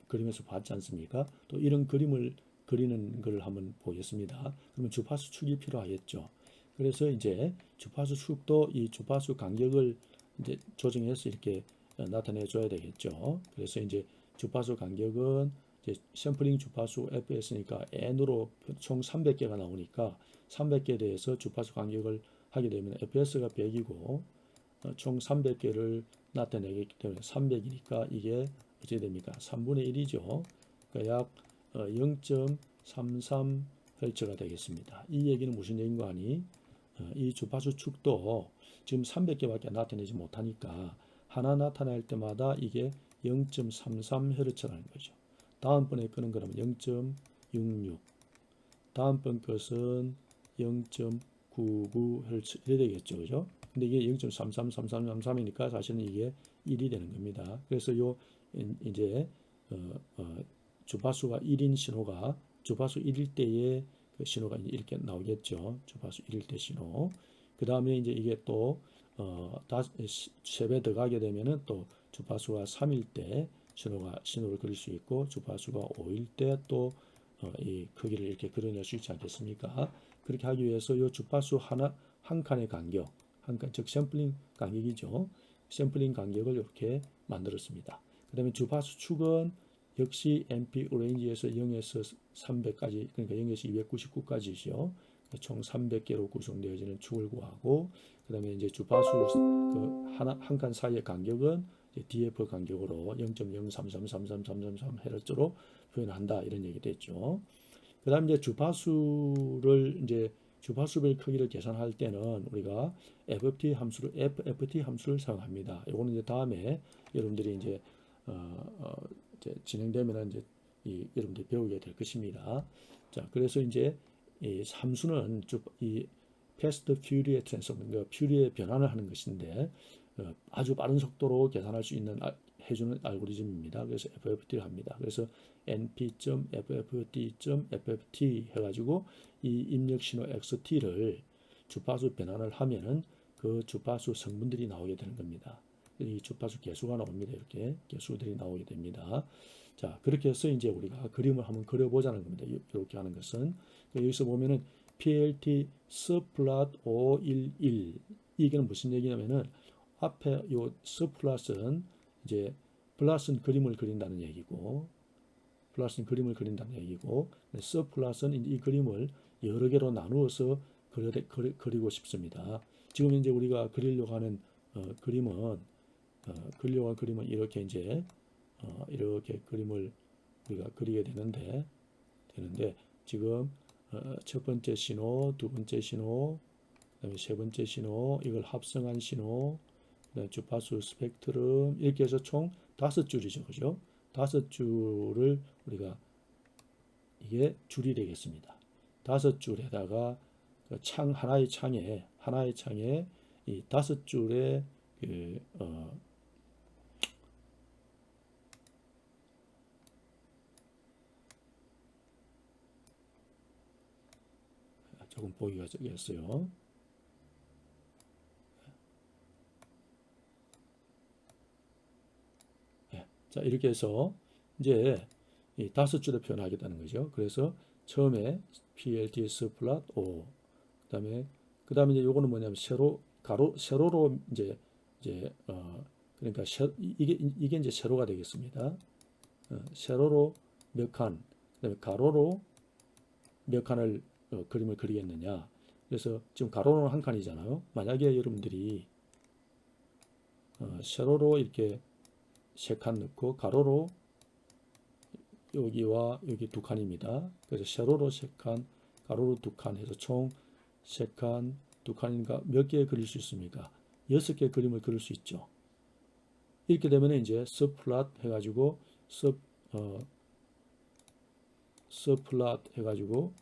그림에서 봤지 않습니까? 또 이런 그림을 그리는 걸 한번 보겠습니다. 그러면 주파수 축이 필요하겠죠. 그래서 이제 주파수 축도 이 주파수 간격을 이제 조정해서 이렇게 나타내 줘야 되겠죠. 그래서 이제 주파수 간격은 이제 샘플링 주파수 fs니까 n으로 총 300개가 나오니까 300개에 대해서 주파수 간격을 하게 되면 fs가 100이고 총 300개를 나타내기 때문에 300이니까 이게 어떻게 됩니까? 3분의 1이죠. 그러니까 약 0.33Hz가 되겠습니다. 이 얘기는 무슨 얘기인가 하니 이 주파수 축도 지금 300개밖에 나타내지 못하니까 하나 나타날 때마다 이게 0.33Hz라는 거죠. 다음번에 끄는 거라면 0.66 다음번 것은 0.99Hz 이래 되겠죠. 그죠? 근데 이게 0.333333이니까 사실은 이게 1이 되는 겁니다. 그래서 요 이제 주파수가 1인 신호가 주파수 1일 때의 그 신호가 이렇게 나오겠죠. 주파수 1일 때 신호. 그 다음에 이제 이게 또 3배 더 가게 되면은 또 주파수가 3일 때 신호를 그릴 수 있고 주파수가 5일 때 또 이 크기를 이렇게 그려낼 수 있지 않겠습니까? 그렇게 하기 위해서 이 주파수 한 칸의 간격, 즉 샘플링 간격이죠. 샘플링 간격을 이렇게 만들었습니다. 그 다음에 주파수 축은 역시 np range에서 0에서 300까지 그러니까 0에서 299까지죠. 총 300개로 구성되어지는 축을 구하고 그 다음에 이제 주파수 한 칸 사이의 간격은 df 간격으로 0.03333333Hz로 표현한다 이런 얘기도 했죠. 그 다음 이제 주파수별 크기를 계산할 때는 우리가 FFT 함수를 사용합니다. 이거는 이제 다음에 여러분들이 이제 진행되면 이제 여러분들이 배우게 될 것입니다. 자, 그래서 이제 이 함수는 이 패스트 퓨리에 트랜스폼, 그러니까 퓨리에 변환을 하는 것인데 아주 빠른 속도로 계산할 수 있는 해주는 알고리즘입니다. 그래서 FFT를 합니다. 그래서 np.fft.fft 해가지고 이 입력 신호 xt를 주파수 변환을 하면은 그 주파수 성분들이 나오게 되는 겁니다. 이 주파수 개수가 나옵니다. 이렇게 개수들이 나오게 됩니다. 자, 그렇게 해서 이제 우리가 그림을 한번 그려보자는 겁니다. 이렇게 하는 것은 여기서 보면은 PLT subplot 511 이게는 무슨 얘기냐면은 앞에 요 subplot은 이제 플러스는 그림을 그린다는 얘기고 플러스는 그림을 그린다는 얘기고 subplot은 이 그림을 여러 개로 나누어서 그리고 싶습니다. 지금 이제 우리가 그리려고 하는 그림은 이렇게 이제 이렇게 그림을 우리가 그리게 되는데 지금 첫 번째 신호, 두 번째 신호, 그다음에 세 번째 신호, 이걸 합성한 신호, 그다음에 주파수 스펙트럼 이렇게 해서 총 5줄이죠, 그죠? 5줄을 우리가 이게 줄이 되겠습니다. 5줄에다가 창 하나의 창에 이 5줄의 조금 보기가 적겠어요. 자, 이렇게 해서 이제 이 5줄에 표현하겠다는 거죠. 그래서 처음에 PLT subplot 5, 그다음에 이제 요거는 뭐냐면 세로로 이제 그러니까 이게 이제 세로가 되겠습니다. 세로로 몇 칸, 그다음에 가로로 몇 칸을 그림을 그리겠느냐. 그래서 지금 가로는 한 칸이잖아요. 만약에 여러분들이 세로로 이렇게 3칸 넣고 가로로 여기와 여기 2칸입니다. 그래서 세로로 3칸, 가로로 2칸 해서 총 3칸, 2칸이니까 몇 개 그릴 수 있습니까? 6개 그림을 그릴 수 있죠. 이렇게 되면 이제 subplot 해가지고 subplot 해가지고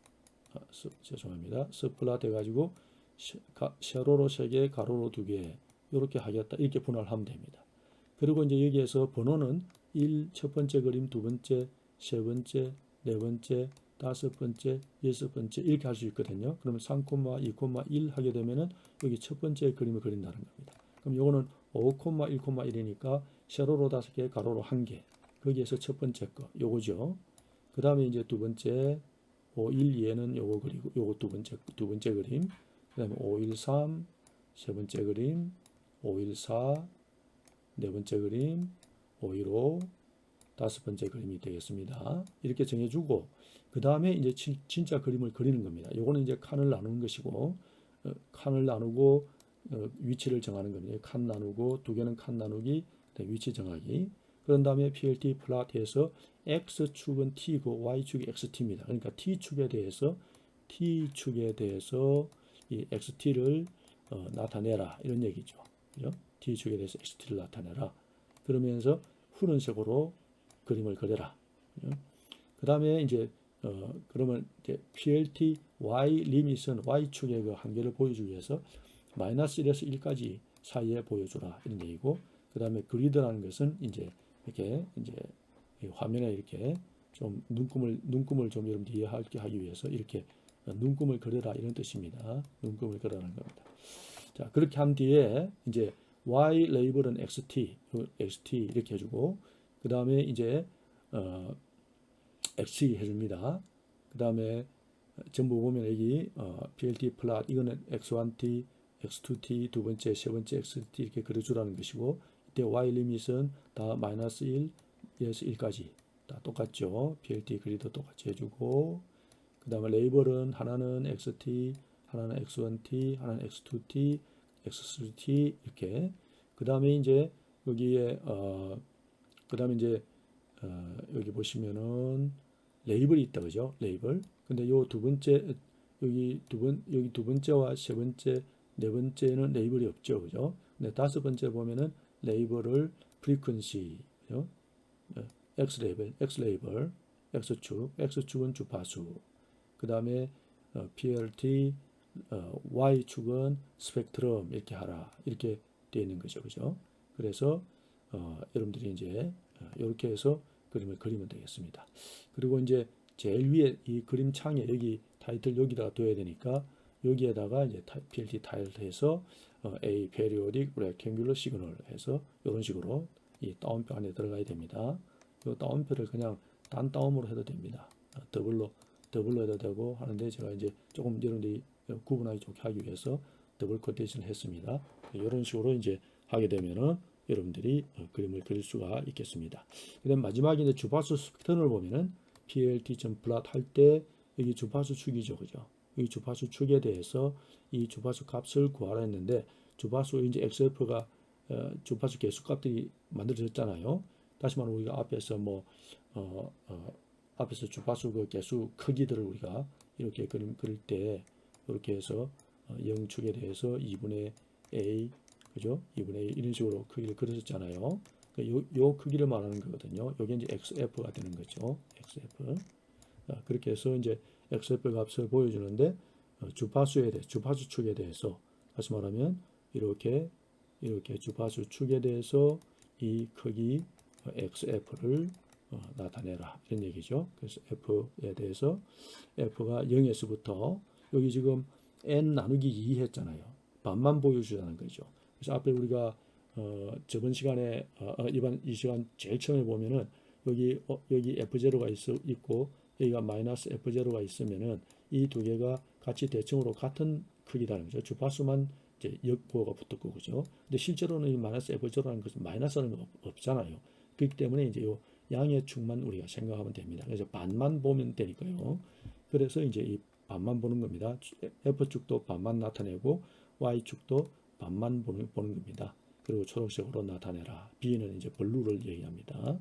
죄송합니다. subplot 해가지고 세로로 3개, 가로로 2개 이렇게 하겠다. 이렇게 분할하면 됩니다. 그리고 이제 여기에서 번호는 1, 첫 번째 그림, 두 번째, 세 번째, 네 번째, 다섯 번째, 여섯 번째 이렇게 할 수 있거든요. 그러면 3, 2, 1 하게 되면은 여기 첫 번째 그림을 그린다는 겁니다. 그럼 요거는 5, 1, 1이니까 세로로 5개, 가로로 1개. 거기에서 첫 번째 거 요거죠. 그 다음에 이제 두 번째 5, 1, 2에는 요거 그리고 요거 두 번째 그림. 그 다음에 5, 1, 3, 세 번째 그림, 5, 1, 4, 네 번째 그림, 5, 1, 5, 다섯 번째 그림이 되겠습니다. 이렇게 정해주고 그 다음에 이제 진짜 그림을 그리는 겁니다. 요거는 이제 칸을 나누는 것이고 칸을 나누고 위치를 정하는 겁니다. 칸 나누고 두 개는 칸 나누기, 위치 정하기. 그런 다음에 PLT 플롯에서 X축은 T고 Y축이 XT입니다. 그러니까 T축에 대해서 이 XT를 나타내라 이런 얘기죠. 그죠? T축에 대해서 XT를 나타내라. 그러면서 푸른색으로 그림을 그려라. 그 다음에 이제 그러면 이제 PLT Y 리밋은 Y축의 그 한계를 보여주기 위해서 -1에서 1까지 사이에 보여주라 이런 얘기고, 그 다음에 그리드라는 것은 이제 이렇게 이제 화면에 이렇게 좀 눈금을 좀 여러분들이 이해하게 하기 위해서 이렇게 눈금을 그려라 이런 뜻입니다. 눈금을 그려라는 겁니다. 자, 그렇게 한 뒤에 이제 Y 레이블은 XT 이렇게 해주고, 그 다음에 이제 XE 해줍니다. 그 다음에 전부 보면 여기 PLT 플롯 이거는 X1T, X2T 두 번째, 세 번째 XT 이렇게 그려주라는 것이고, 이때 Y 리밋은 다 -1에서 1까지 다 똑같죠. PLT 그리도 똑같이 해주고, 그 다음에 레이블은 하나는 XT, 하나는 X1T, 하나는 X2T, X3T 이렇게. 그 다음에 이제 여기에 그 다음에 이제 여기 보시면은 레이블이 있다, 그죠? 레이블. 근데 요 두 번째 여기 두 번째와 세 번째, 네 번째는 레이블이 없죠, 그죠? 근데 다섯 번째 보면은 레이블을 프리퀀시, 그죠? X 레이블, X축은 주파수. 그 다음에 PLT, Y축은 스펙트럼 이렇게 하라 이렇게 되어 있는 거죠, 그죠? 그래서 여러분들이 이제 이렇게 해서 그림을 그리면 되겠습니다. 그리고 이제 제일 위에 이 그림 창에 여기 타이틀 여기다가 둬야 되니까 여기에다가 이제 PLT 타이틀 해서 A periodic rectangular signal 해서 이런 식으로 이 따옴표 안에 들어가야 됩니다. 이 따옴표를 그냥 단 따옴으로 해도 됩니다. 더블로 더블로 해도 되고 하는데 제가 이제 조금 여러분들이 구분하기 좋게 하기 위해서 더블 코테이션을 했습니다. 이런 식으로 이제 하게 되면은 여러분들이 그림을 그릴 수가 있겠습니다. 그다음 마지막에 이제 주파수 스펙트럼을 보면은 PLT.plot 할 때 여기 주파수 축이죠, 그죠? 이 주파수 축에 대해서 이 주파수 값을 구하라 했는데 주파수 이제 XF가 주파수 개수 값들이 만들어졌잖아요. 다시 말하면 우리가 앞에서 앞에서 주파수 그 개수 크기들을 우리가 이렇게 그릴 때 이렇게 해서 0축에 대해서 2분의 A 그죠? 2분의 A 이런 식으로 크기를 그렸었잖아요. 요 크기를 말하는 거거든요. 요게 이제 XF가 되는 거죠. XF. 그렇게 해서 이제 XF 값을 보여주는데 주파수 축에 대해서 다시 말하면 이렇게 주파수 축에 대해서 이 크기 XF를 나타내라 이런 얘기죠. 그래서 F에 대해서 F가 0에서부터 여기 지금 N 나누기 2 했잖아요. 반만 보여주자는 거죠. 그래서 앞에 우리가 저번 시간에 이 시간 제일 처음에 보면은 여기 F0가 있고 여기가 마이너스 F0가 있으면은 이 두 개가 같이 대칭으로 같은 크기라는 거죠. 주파수만 이제 역보호가 붙었고 그죠. 근데 실제로는 이 마이너스 F0라는 것은 마이너스는 없잖아요. 그렇기 때문에 이제 요 양의 축만 우리가 생각하면 됩니다. 그래서 반만 보면 되니까요. 그래서 이제 이 반만 보는 겁니다. F축도 반만 나타내고 Y축도 반만 보는 겁니다. 그리고 초록색으로 나타내라. B는 이제 블루를 얘기합니다.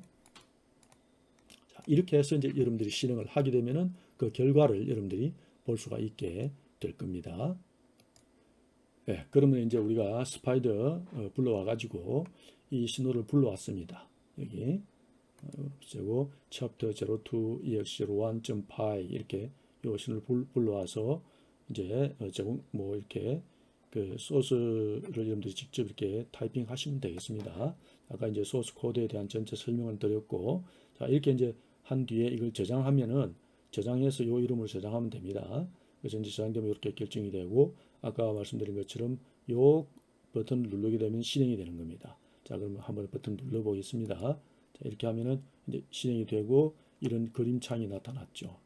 자, 이렇게 해서 이제 여러분들이 실행을 하게 되면은 그 결과를 여러분들이 볼 수가 있게 될 겁니다. 네, 그러면 이제 우리가 스파이더 불러와 가지고 이 신호를 불러왔습니다. 여기 그리고 chapter 02 ex01.py 이렇게 요 신호를 불러와서 이제 뭐 이렇게 그 소스를 여러분들이 직접 이렇게 타이핑 하시면 되겠습니다. 아까 이제 소스 코드에 대한 전체 설명을 드렸고, 자 이렇게 이제 한 뒤에 이걸 저장하면은 저장해서 요 이름으로 저장하면 됩니다. 그래서 이제 저장되면 이렇게 결정이 되고, 아까 말씀드린 것처럼 요 버튼을 누르게 되면 실행이 되는 겁니다. 자 그러면 한번 버튼 눌러 보겠습니다. 자 이렇게 하면은 이제 실행이 되고 이런 그림창이 나타났죠.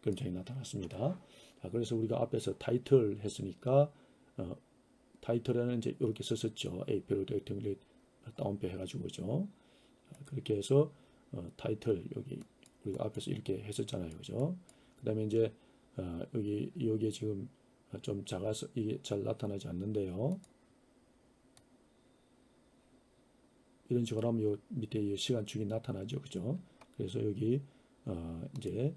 그림창이 나타났습니다. 자 그래서 우리가 앞에서 타이틀 했으니까 타이틀에는 이제 이렇게 썼었죠. A표로 렉탱글 다운표 해가지고 그죠. 그렇게 해서 타이틀 여기 우리가 앞에서 이렇게 했었잖아요, 그죠. 그다음에 이제 여기에 지금 좀 작아서 이게 잘 나타나지 않는데요. 이런 식으로 하면 요 밑에 이 시간축이 나타나죠, 그죠. 그래서 여기 이제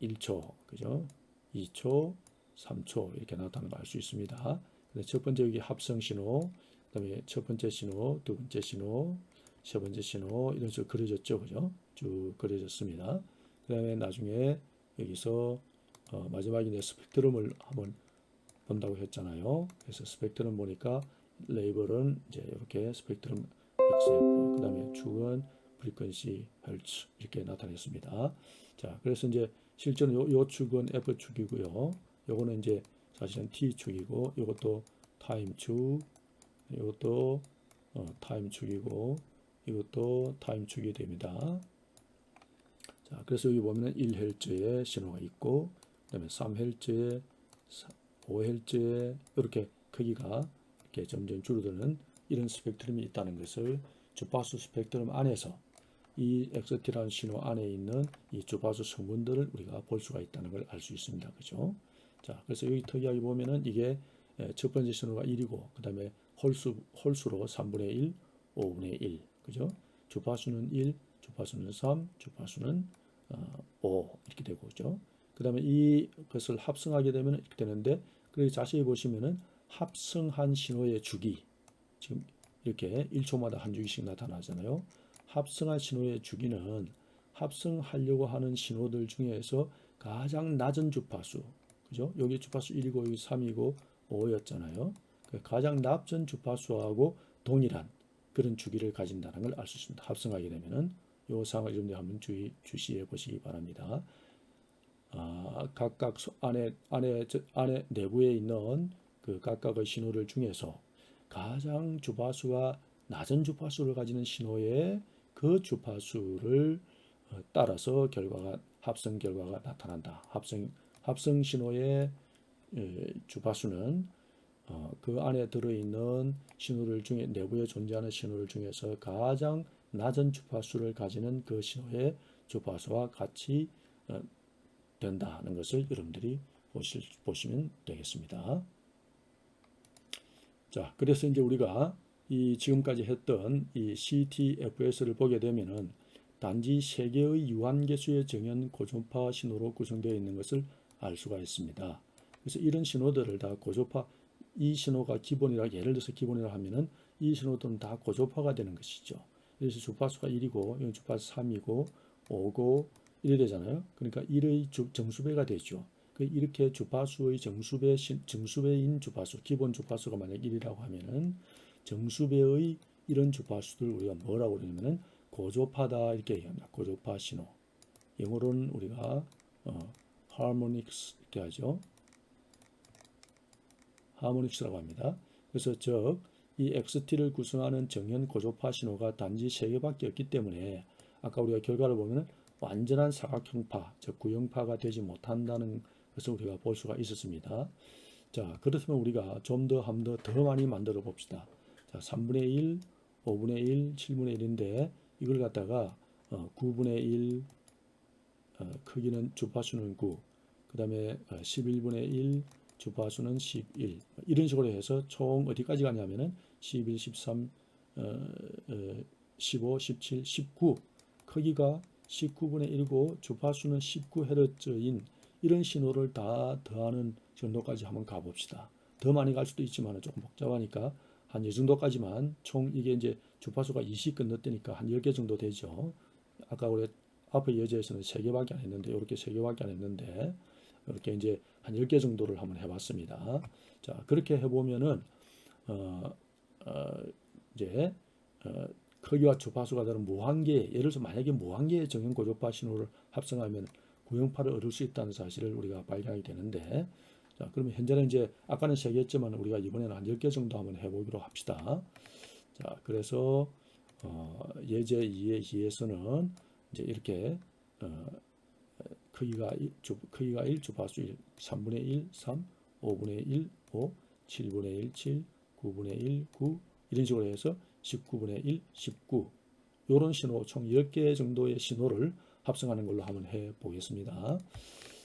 1초, 그죠. 2초, 3초 이렇게 나타나는 걸 알 수 있습니다. 첫 번째 여기 합성 신호, 그다음에 첫 번째 신호, 두 번째 신호, 세 번째 신호 이런 식으로 그려졌죠, 그죠? 쭉 그려졌습니다. 그다음에 나중에 여기서 마지막에 이제 스펙트럼을 한번 본다고 했잖아요. 그래서 스펙트럼 보니까 레이블은 이제 이렇게 스펙트럼 XF, 그다음에 축은 프리퀀시 헬츠 이렇게 나타냈습니다. 자, 그래서 이제 실제로 요 축은 F 축이고요. 요거는 이제 사실은 T 축이고, 이것도 타임 축, 이것도 타임 축이고, 이것도 타임 축이 됩니다. 자, 그래서 여기 보면은 1Hz의 신호가 있고, 그다음에 3Hz에 5Hz에 이렇게 크기가 이렇게 점점 줄어드는 이런 스펙트럼이 있다는 것을 주파수 스펙트럼 안에서 이 XT라는 신호 안에 있는 이 주파수 성분들을 우리가 볼 수가 있다는 걸 알 수 있습니다. 그죠? 자, 그래서 여기 특이하게 보면은 이게 첫 번째 신호가 1이고, 그 다음에 홀수로 3분의 1, 5분의 1. 그죠? 주파수는 1, 주파수는 3, 주파수는 5 이렇게 되고 있죠. 그 다음에 이것을 합성하게 되면 이렇게 되는데, 그리고 자세히 보시면은 합성한 신호의 주기, 지금 이렇게 1초마다 한 주기씩 나타나잖아요. 합성한 신호의 주기는 합성하려고 하는 신호들 중에서 가장 낮은 주파수, 그죠? 여기 주파수 1이고 여기 3이고 5였잖아요. 가장 낮은 주파수하고 동일한 그런 주기를 가진다는 걸 알 수 있습니다. 합성하게 되면은 요 사항을 여러분들 한번 주시해 보시기 바랍니다. 각각 안에 내부에 있는 그 각각의 신호를 중에서 가장 주파수가 낮은 주파수를 가지는 신호의 그 주파수를 따라서 결과가 합성 결과가 나타난다. 합성 신호의 주파수는 그 안에 들어있는 신호들 중에 내부에 존재하는 신호들 중에서 가장 낮은 주파수를 가지는 그 신호의 주파수와 같이 된다는 것을 여러분들이 보시면 되겠습니다. 자, 그래서 이제 우리가 이 지금까지 했던 이 CTFS를 보게 되면은 단지 3개의 유한계수의 정연 고전파 신호로 구성되어 있는 것을 알 수가 있습니다. 그래서 이런 신호들을 다 고조파, 이 신호가 기본이라, 예를 들어서 기본이라 하면은 이 신호들은 다 고조파가 되는 것이죠. 그래서 주파수가 1이고, 여기 주파수 3이고, 5고, 이래 되잖아요. 그러니까 1의 정수배가 되죠. 이렇게 주파수의 정수배인 주파수, 기본 주파수가 만약 1이라고 하면은 정수배의 이런 주파수들 우리가 뭐라고 그러냐면은 고조파다 이렇게 얘기합니다. 고조파 신호. 영어로는 우리가 harmonics 이렇게 하죠. harmonics라고 합니다. 그래서 즉 이 XT를 구성하는 정연 고조파 신호가 단지 3개밖에 없기 때문에 아까 우리가 결과를 보면 완전한 사각형파, 즉 구형파가 되지 못한다는 것을 우리가 볼 수가 있었습니다. 자, 그렇다면 우리가 좀 더 더 많이 만들어 봅시다. 자, 3분의 1, 5분의 1, 7분의 1인데 이걸 갖다가 9분의 1, 크기는 주파수는 9, 그 다음에 11분의 1, 주파수는 11, 이런 식으로 해서 총 어디까지 가냐면은 11, 13, 15, 17, 19, 크기가 19분의 1이고 주파수는 19Hz인 이런 신호를 다 더하는 정도까지 한번 가봅시다. 더 많이 갈 수도 있지만 조금 복잡하니까 한 이 정도까지만, 총 이게 이제 주파수가 20 건너뛰니까 한 10개 정도 되죠. 아까 우리 앞의 예제에서는 3개밖에 안 했는데, 이렇게 3개밖에 안 했는데, 이렇게 이제 한 10개 정도를 한번 해봤습니다. 자, 그렇게 해보면은, 이제, 크기와 주파수가 다른 무한계, 예를 들어서 만약에 무한계의 정연 고조파 신호를 합성하면 구형파를 얻을 수 있다는 사실을 우리가 발견하게 되는데, 자, 그러면 현재는 이제 아까는 3개였지만 우리가 이번에는 한 10개 정도 한번 해보기로 합시다. 자, 그래서 예제 2에서는 이제 이렇게 크기가 1, 주파수 1, 3분의 1, 3, 5분의 1, 5, 7분의 1, 7, 9분의 1, 9 이런 식으로 해서 19분의 1, 19 이런 신호 총 10개 정도의 신호를 합성하는 걸로 한번 해 보겠습니다.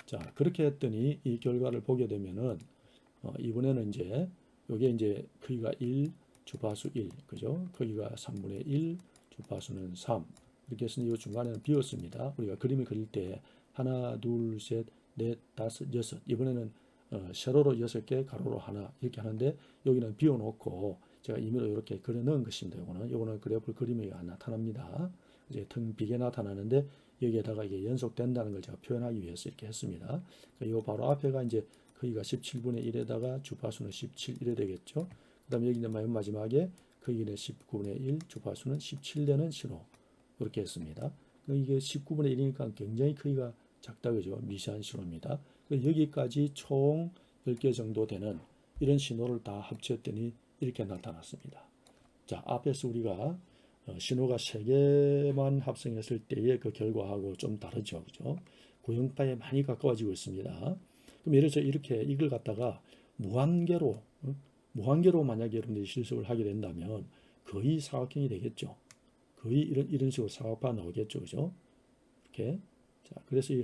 자, 그렇게 했더니 이 결과를 보게 되면은 이번에는 이제 요게 이제 크기가 1, 주파수 1, 그죠? 크기가 3분의 1, 주파수는 3. 이렇게 해서 이 중간에는 비웠습니다. 우리가 그림을 그릴 때 하나, 둘, 셋, 넷, 다섯, 여섯. 이번에는 세로로 6개, 가로로 하나 이렇게 하는데 여기는 비워놓고 제가 임의로 이렇게 그려 넣은 것입니다. 요거는 그래프 그림이 안 나타납니다. 이제 텅 비게 나타나는데 여기에다가 이게 연속된다는 걸 제가 표현하기 위해서 이렇게 했습니다. 이 바로 앞에가 이제 크기가 17분의 1에다가 주파수는 17 이래 되겠죠. 그 다음에 여기 맨 마지막에 크기는 19분의 1, 주파수는 17 되는 신호. 이렇게 했습니다. 이게 19분의 1이니까 굉장히 크기가 작다, 그죠? 미세한 신호입니다. 여기까지 총 10개 정도 되는 이런 신호를 다 합쳤더니 이렇게 나타났습니다. 자, 앞에서 우리가 신호가 3개만 합성했을 때의 그 결과하고 좀 다르죠, 그죠? 구형파에 많이 가까워지고 있습니다. 그럼 예를 들어서 이렇게 이걸 갖다가 무한계로 만약에 여러분들이 실습을 하게 된다면 거의 사각형이 되겠죠. 거의 이런 식으로 사각파가 나오겠죠, 그죠? 이렇게. 자, 그래서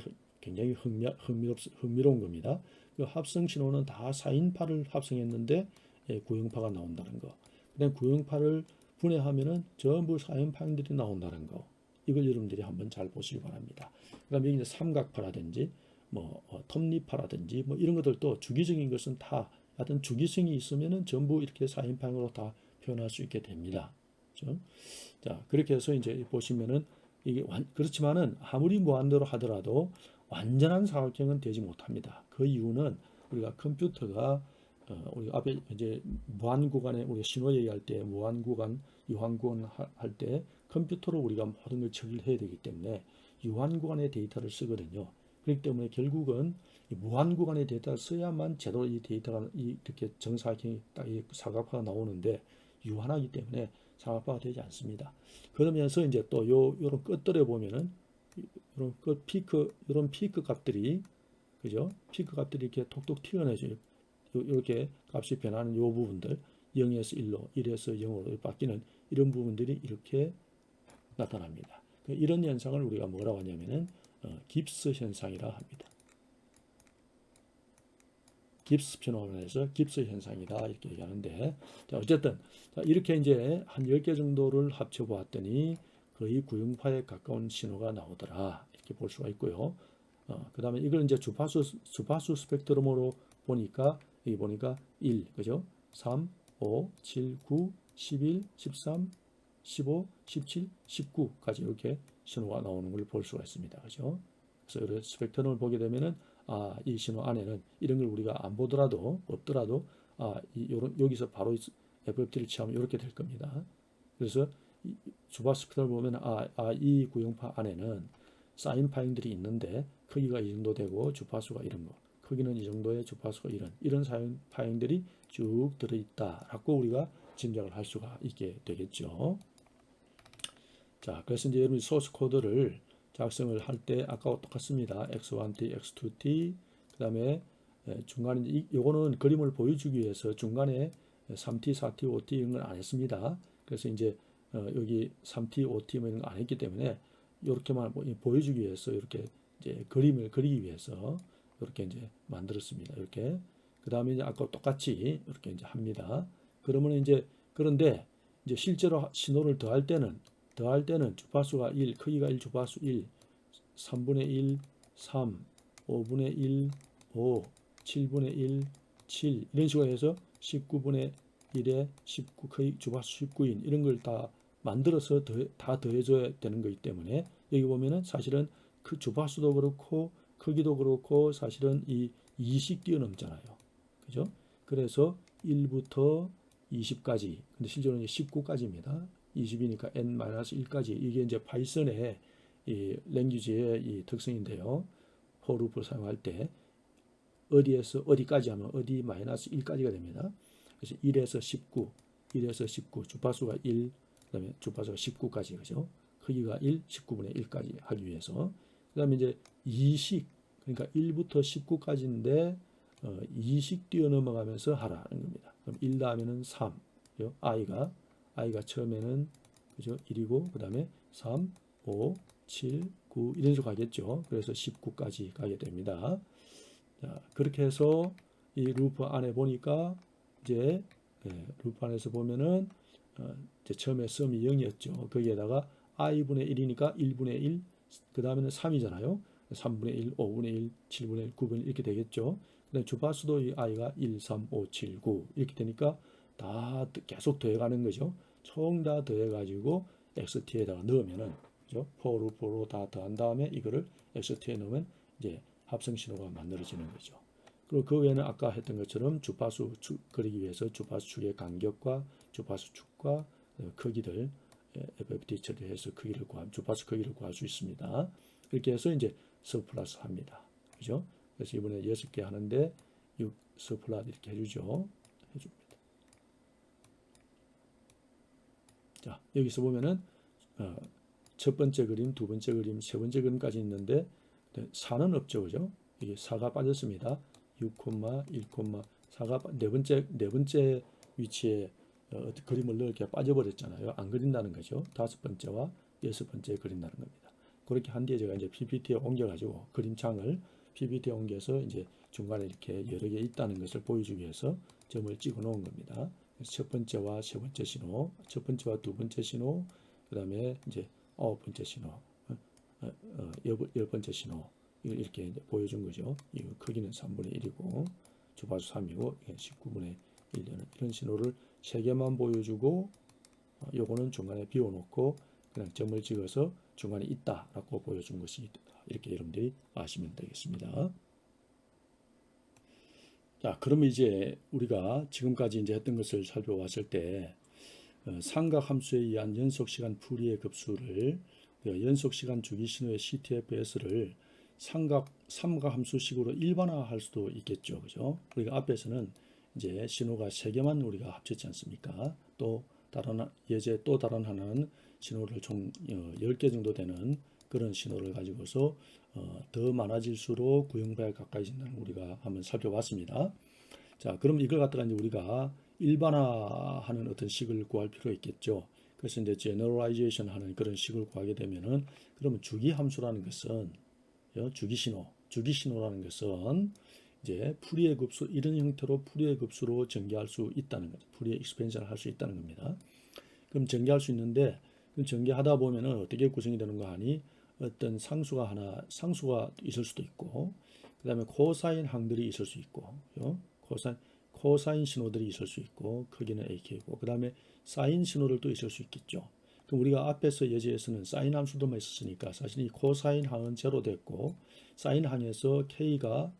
굉장히 흥미로운 겁니다. 그 합성 신호는 다 4인파를 합성했는데 구형파가 나온다는 거. 그다음 구형파를 분해하면은 전부 4인파들이 나온다는 거. 이걸 여러분들이 한번 잘 보시기 바랍니다. 그다음에 여기 이제 삼각파라든지 톱니파라든지 이런 것들도 주기적인 것은 다 하여튼 주기성이 있으면은 전부 이렇게 4인파로 다 표현할 수 있게 됩니다. 그렇죠? 자, 그렇게 해서 이제 보시면은 이게 그렇지만은 아무리 무한대로 하더라도 완전한 사각형은 되지 못합니다. 그 이유는 우리가 컴퓨터가 우리 앞에 이제 무한 구간에 우리가 신호 얘기할 때 무한 구간, 유한 구간 할 때 컴퓨터로 우리가 모든 걸 처리를 해야 되기 때문에 유한 구간의 데이터를 쓰거든요. 그렇기 때문에 결국은 이 무한 구간의 데이터를 써야만 제대로 이 데이터가 이렇게 정사각형이 딱 사각파가 나오는데 유한하기 때문에 사각파가 되지 않습니다. 그러면서 이제 또 요런 끝들에 보면은 이런 그 피크 이런 피크 값들이 그죠? 피크 값들이 이렇게 톡톡 튀어나와요. 이렇게 값이 변하는 이 부분들 0에서 1로 1에서 0으로 바뀌는 이런 부분들이 이렇게 나타납니다. 이런 현상을 우리가 뭐라고 하냐면은 깁스 현상이라 합니다. 깁스 피노멘에서 깁스 현상이다 이렇게 얘기하는데, 자 어쨌든 이렇게 이제 한 10개 정도를 합쳐 보았더니 거의 구형파에 가까운 신호가 나오더라 이렇게 볼 수가 있고요. 그 다음에 이걸 이제 주파수 스펙트럼으로 보니까 여기 보니까 1 그죠? 3, 5, 7, 9, 11, 13, 15, 17, 19까지 이렇게 신호가 나오는 걸 볼 수가 있습니다. 그죠? 그래서 이런 스펙트럼을 보게 되면은 이 신호 안에는 이런 걸 우리가 안 보더라도 없더라도 여기서 바로 FFT를 취하면 이렇게 될 겁니다. 그래서 주파수 스펙트럼을 보면 이 구형파 안에는 사인 파형들이 있는데 크기가 이 정도 되고 주파수가 이런 거, 크기는 이 정도의 주파수가 이런 사인 파형들이 쭉 들어있다라고 우리가 짐작을 할 수가 있게 되겠죠. 자, 그래서 이제 여러분 소스 코드를 작성을 할 때 아까와 똑같습니다. x1t, x2t, 그 다음에 중간에 요거는 그림을 보여주기 위해서 중간에 3t, 4t, 5t 이런 걸 안 했습니다. 그래서 이제 여기 3t, 5t 뭐 이런 거 안 했기 때문에 이렇게만 보여주기 위해서 이렇게 이제 그림을 그리기 위해서 이렇게 이제 만들었습니다. 이렇게 그 다음에 이제 아까 똑같이 이렇게 이제 합니다. 그러면 이제 그런데 이제 실제로 신호를 더할 때는 주파수가 1, 크기가 1, 주파수 1, 3분의 1, 3, 5분의 1, 5, 7분의 1, 7 이런 식으로 해서 19분의 1에 19, 크기 주파수 19인 이런 걸 다 만들어서 다 더해줘야 되는 거기 때문에 여기 보면은 사실은 그 주파수도 그렇고 크기도 그렇고 사실은 이 20 뛰어넘잖아요. 그죠? 그래서 1부터 20까지 근데 실제로는 19까지입니다. 20이니까 n-1까지 이게 이제 파이썬의 이 랭귀지의 이 특성인데요. for loop을 사용할 때 어디에서 어디까지 하면 어디 -1까지가 됩니다. 그래서 1에서 19 주파수가 1 그다음에 주파수가 19까지 그죠? 크기가 1, 19분의 1까지 하기 위해서 그다음에 이제 20 그러니까 1부터 19까지인데 20 뛰어넘어가면서 하라는 겁니다. 그럼 1 다음에는 3 그죠? i가 처음에는 그죠? 1이고 그다음에 3, 5, 7, 9 이런 식으로 가겠죠. 그래서 19까지 가게 됩니다. 자, 그렇게 해서 이 루프 안에 보니까 이제 루프 안에서 보면은 이제 처음에 sum이 0이었죠. 거기에다가 i분의 1이니까 1분의 1, 그 다음에는 3이잖아요. 3분의 1, 5분의 1, 7분의 1, 9분의 1 이렇게 되겠죠. 그다음에 주파수도 이 i가 1, 3, 5, 7, 9 이렇게 되니까 다 계속 더해가는 거죠. 총 다 더해가지고 xt에다가 넣으면은 그죠? for loop로 다 더한 다음에 이거를 xt에 넣으면 이제 합성 신호가 만들어지는 거죠. 그리고 그 외에는 아까 했던 것처럼 주파수 그리기 위해서 주파수 축의 간격과 주파수 축과 크기들 FFT 처리해서 주파수 크기를 구할 수 있습니다. 이렇게 해서 이제 서플러스 합니다. 그죠? 그래서 이번에 6개 하는데 6 서플러스 이렇게 해줍니다. 자, 여기서 보면은 첫 번째 그림, 두 번째 그림, 세 번째 그림까지 있는데 4는 없죠. 그죠? 이게 4가 빠졌습니다. 6, 1, 4가 네 번째 위치에 그림을 넣을게 빠져버렸잖아요. 안 그린다는 거죠. 다섯 번째와 여섯 번째에 그린다는 겁니다. 그렇게 한 뒤에 제가 이제 PPT에 옮겨가지고 그림창을 PPT에 옮겨서 이제 중간에 이렇게 여러 개 있다는 것을 보여주기 위해서 점을 찍어 놓은 겁니다. 첫 번째와 세 번째 신호, 첫 번째와 두 번째 신호, 그 다음에 이제 아홉 번째 신호, 열 번째 신호, 이걸 이렇게 보여준 거죠. 이 크기는 3분의 1이고, 주파수 3이고, 19분의 1되는 이런 신호를 세 개만 보여주고, 요거는 중간에 비워놓고, 그냥 점을 찍어서 중간에 있다라고 보여준 것이 이렇게 여러분들이 아시면 되겠습니다. 자, 그러면 이제 우리가 지금까지 이제 했던 것을 살펴봤을 때 삼각 함수에 의한 연속 시간 풀이의 급수를 연속 시간 주기 신호의 CTFS를 삼각 함수식으로 일반화할 수도 있겠죠, 그죠? 우리가 앞에서는 이제 신호가 세 개만 우리가 합쳤지 않습니까? 또 다른 하나는 신호를 총 10개 정도 되는 그런 신호를 가지고서 더 많아질수록 구형파에 가까이진다는 걸 우리가 한번 살펴봤습니다. 자, 그럼 이걸 갖다가 이제 우리가 일반화하는 어떤 식을 구할 필요가 있겠죠. 그래서 이제 generalization 하는 그런 식을 구하게 되면은, 그러면 주기함수라는 것은, 주기신호라는 것은 이제 풀이의 급수, 이런 형태로 풀이의 급수로 전개할 수 있다는 거죠. 풀이의 익스펜션을 할 수 있다는 겁니다. 그럼 전개할 수 있는데, 그럼 전개하다 보면은 어떻게 구성이 되는가 하니, 어떤 상수가 있을 수도 있고, 그 다음에 코사인 항들이 있을 수 있고, 코사인 신호들이 있을 수 있고, 크기는 AK고, 그 다음에 사인 신호들도 있을 수 있겠죠. 그럼 우리가 앞에서 예제에서는 사인 함수도만 있었으니까 사실 이 코사인 항은 제로 됐고, 사인 항에서 K가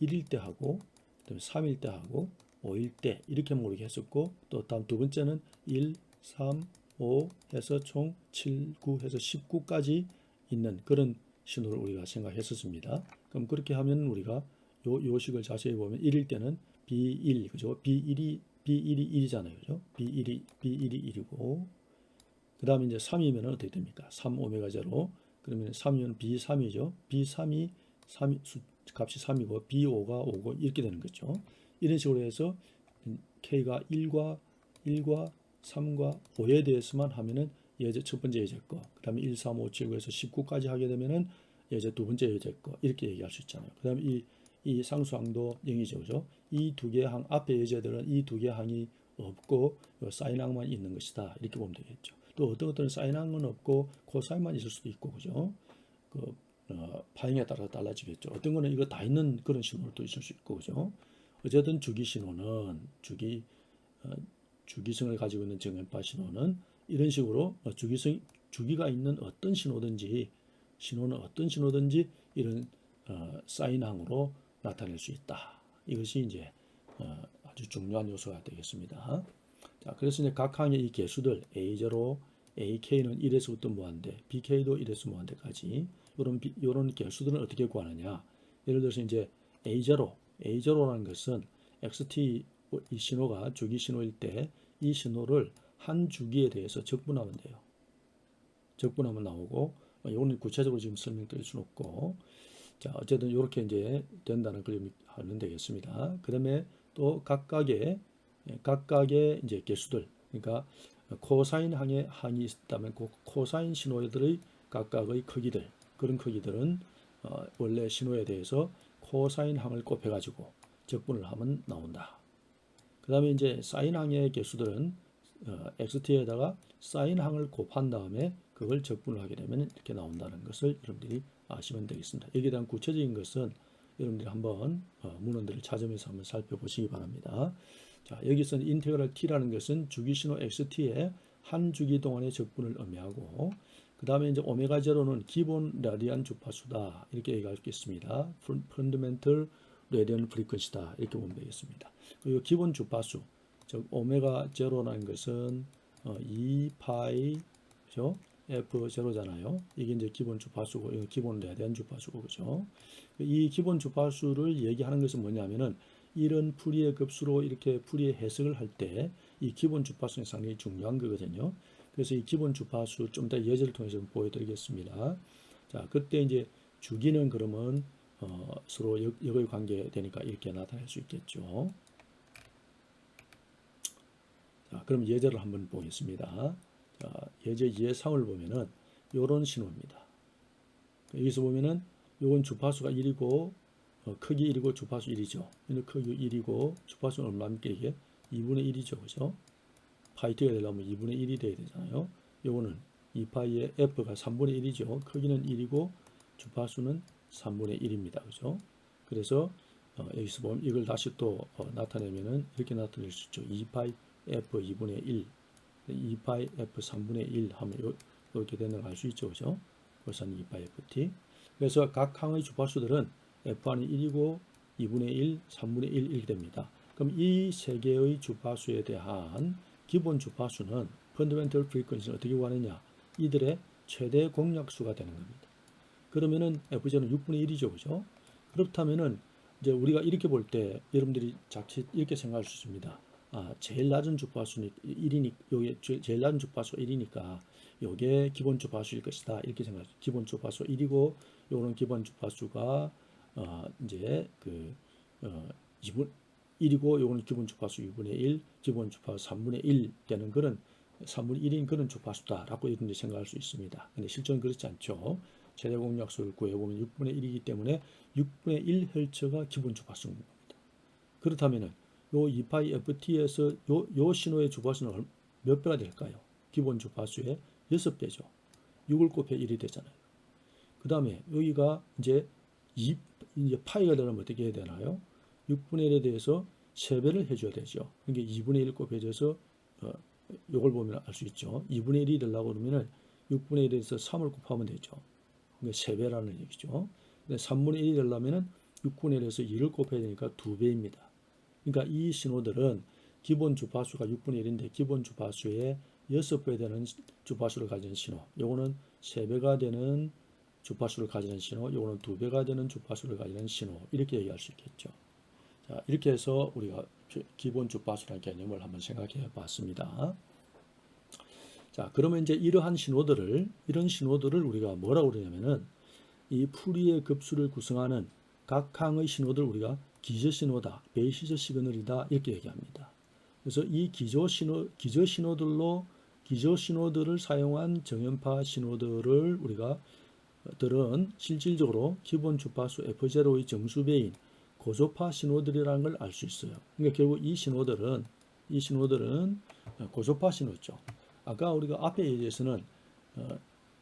1일 때 하고, 그다음에 3일 때 하고, 5일 때 이렇게 모르게 했었고, 또 다음 두 번째는 1, 3, 5 해서 총 7, 9 해서 19까지 있는 그런 신호를 우리가 생각했었습니다. 그럼 그렇게 하면 우리가 요 식을 자세히 보면 1일 때는 B1, 그죠? B1이 1이잖아요. 그죠? B1이 1이고, 그 다음에 이제 3이면 어떻게 됩니까? 3 오메가 제로. 그러면 3이면 B3이죠. B3이 값이 3이고, B5가 5고, 이렇게 되는 거죠. 이런 식으로 해서 K가 1과 3과 5에 대해서만 하면은 예제 첫 번째 예제 거, 그 다음에 1, 3, 5, 7, 9에서 19까지 하게 되면은 예제 두 번째 예제 거, 이렇게 얘기할 수 있잖아요. 그 다음에 이 상수항도 0이죠. 그죠? 이 두 개 항, 앞에 예제들은 이 두 개 항이 없고 사인항만 있는 것이다. 이렇게 보면 되겠죠. 또 어떤 사인항은 없고 코사인만 있을 수도 있고, 그죠? 파형에 따라 달라지겠죠. 어떤 거는 이거 다 있는 그런 신호도 있을 수 있고, 그죠? 어쨌든 주기 신호는 주기성을 가지고 있는 정연파 신호는 이런 식으로 주기가 있는 어떤 신호는 어떤 신호든지 이런 사인항으로 나타낼 수 있다. 이것이 이제 아주 중요한 요소가 되겠습니다. 자, 그래서 이제 각 항의 이 개수들 A0, AK는 1에서부터 무한대, BK도 1에서 무한대까지 이런 개수들은 어떻게 구하느냐? 예를 들어서 이제 A0라는 것은 XT 이 신호가 주기 신호일 때 이 신호를 한 주기에 대해서 적분하면 돼요. 적분하면 나오고, 이거는 구체적으로 지금 설명드릴 수는 없고, 자, 어쨌든 이렇게 이제 된다는 걸 하면 되겠습니다. 그 다음에 또 각각의 이제 개수들, 그러니까 코사인 항이 있다면 그 코사인 신호들의 각각의 크기들, 그런 크기들은 원래 신호에 대해서 코사인 항을 곱해가지고 적분을 하면 나온다. 그 다음에 이제 사인 항의 개수들은 xt에다가 사인 항을 곱한 다음에 그걸 적분을 하게 되면 이렇게 나온다는 것을 여러분들이 아시면 되겠습니다. 여기에 대한 구체적인 것은 여러분들이 한번 문헌들을 찾으면서 한번 살펴보시기 바랍니다. 자, 여기서는 인테그랄 t라는 것은 주기신호 xt의 한 주기 동안의 적분을 의미하고, 그 다음에 이제 오메가 제로는 기본 라디안 주파수다, 이렇게 얘기하겠습니다. 펀더멘털 라디안 프리퀀시다, 이렇게 보면 되겠습니다. 그리고 기본 주파수, 즉 오메가 제로라는 것은 2파이, 그죠? F0잖아요. 이게 이제 기본 주파수고, 이거 기본 라디안 주파수고, 그죠? 이 기본 주파수를 얘기하는 것은 뭐냐면은, 이런 풀이의 급수로 이렇게 풀이의 해석을 할 때 이 기본 주파수는 상당히 중요한 거거든요. 그래서 이 기본 주파수 좀 더 예제를 통해서 보여드리겠습니다. 자, 그때 이제 주기는 그러면 서로 역의 관계 되니까 이렇게 나타낼 수 있겠죠. 자, 그럼 예제를 한번 보겠습니다. 자, 예제 2의3을 보면은 요런 신호입니다. 여기서 보면은 요건 주파수가 1이고 크기 1이고 주파수 1이죠. 크기 1이고 주파수는 얼마입니까? 이게 2분의 1이죠. 그죠? 파이트가 되려면 2분의 1이 돼야 되잖아요. 요거는 2파이의 F가 3분의 1이죠. 크기는 1이고 주파수는 3분의 1입니다. 그죠? 그래서 여기서 보면 이걸 다시 또 나타내면은 이렇게 나타낼 수 있죠. 2파이 F 2분의 1, 2파이 F 3분의 1 하면 이렇게 되는 걸 알 수 있죠. 그죠? 그것은 2파이 FT. 그래서 각 항의 주파수들은 F1이 1이고 2분의 1, 3분의 1 이렇게 됩니다. 그럼 이 세 개의 주파수에 대한 기본 주파수는 펀더멘털 프리퀀시는 어떻게 구하느냐? 이들의 최대 공약수가 되는 겁니다. 그러면은 F0는 6분의 1이죠. 그죠? 그렇다면은 이제 우리가 이렇게 볼 때 여러분들이 자칫 이렇게 생각할 수 있습니다. 제일 낮은 주파수는 1이니까, 여기 제일 낮은 주파수가 1이니까 요게 기본 주파수일 것이다. 이렇게 생각하죠. 기본 주파수 1이고 요거는 기본 주파수가 이제 2분 1이고 요거는 기본 주파수 2분의 1, 기본 주파수 3분의 1 되는 그런 3분의 1인 그런 주파수다라고 이렇게 생각할 수 있습니다. 근데 실제는 그렇지 않죠. 최대 공약수를 구해보면 6분의 1이기 때문에 6분의 1Hz가 기본 주파수인 겁니다. 그렇다면은 요 2파이 ft에서 요 신호의 주파수는 몇 배가 될까요? 기본 주파수의 6배죠. 6을 곱해 1이 되잖아요. 그 다음에 여기가 이제 파이가 되려면 어떻게 해야 되나요? 6분의 1에 대해서 3배를 해줘야 되죠. 그러니까 2분의 1 곱해져서 요걸 보면 알 수 있죠. 2분의 1이 되려고 그러면은 6분의 1에서 3을 곱하면 되죠. 그러니까 3배라는 얘기죠. 근데 3분의 1이 되려면은 6분의 1에서 2를 곱해야 되니까 2배입니다. 그러니까 이 신호들은 기본 주파수가 6분의 1인데 기본 주파수의 6배 되는 주파수를 가진 신호. 요거는 3배가 되는 주파수를 가지는 신호, 요거는 2배가 되는 주파수를 가지는 신호. 이렇게 얘기할 수 있겠죠. 자, 이렇게 해서 우리가 기본 주파수라는 개념을 한번 생각해 봤습니다. 자, 그러면 이제 이런 신호들을 우리가 뭐라고 그러냐면은 이 풀이의 급수를 구성하는 각 항의 신호들 우리가 기저 신호다, 베이시스 시그널이다 이렇게 얘기합니다. 그래서 이 기저 신호들을 사용한 정연파 신호들을 우리가 들은 실질적으로 기본 주파수 F0의 정수배인 고조파 신호들이라는 걸 알 수 있어요. 그러니까 결국 이 신호들은 고조파 신호죠. 아까 우리가 앞에 얘기에서는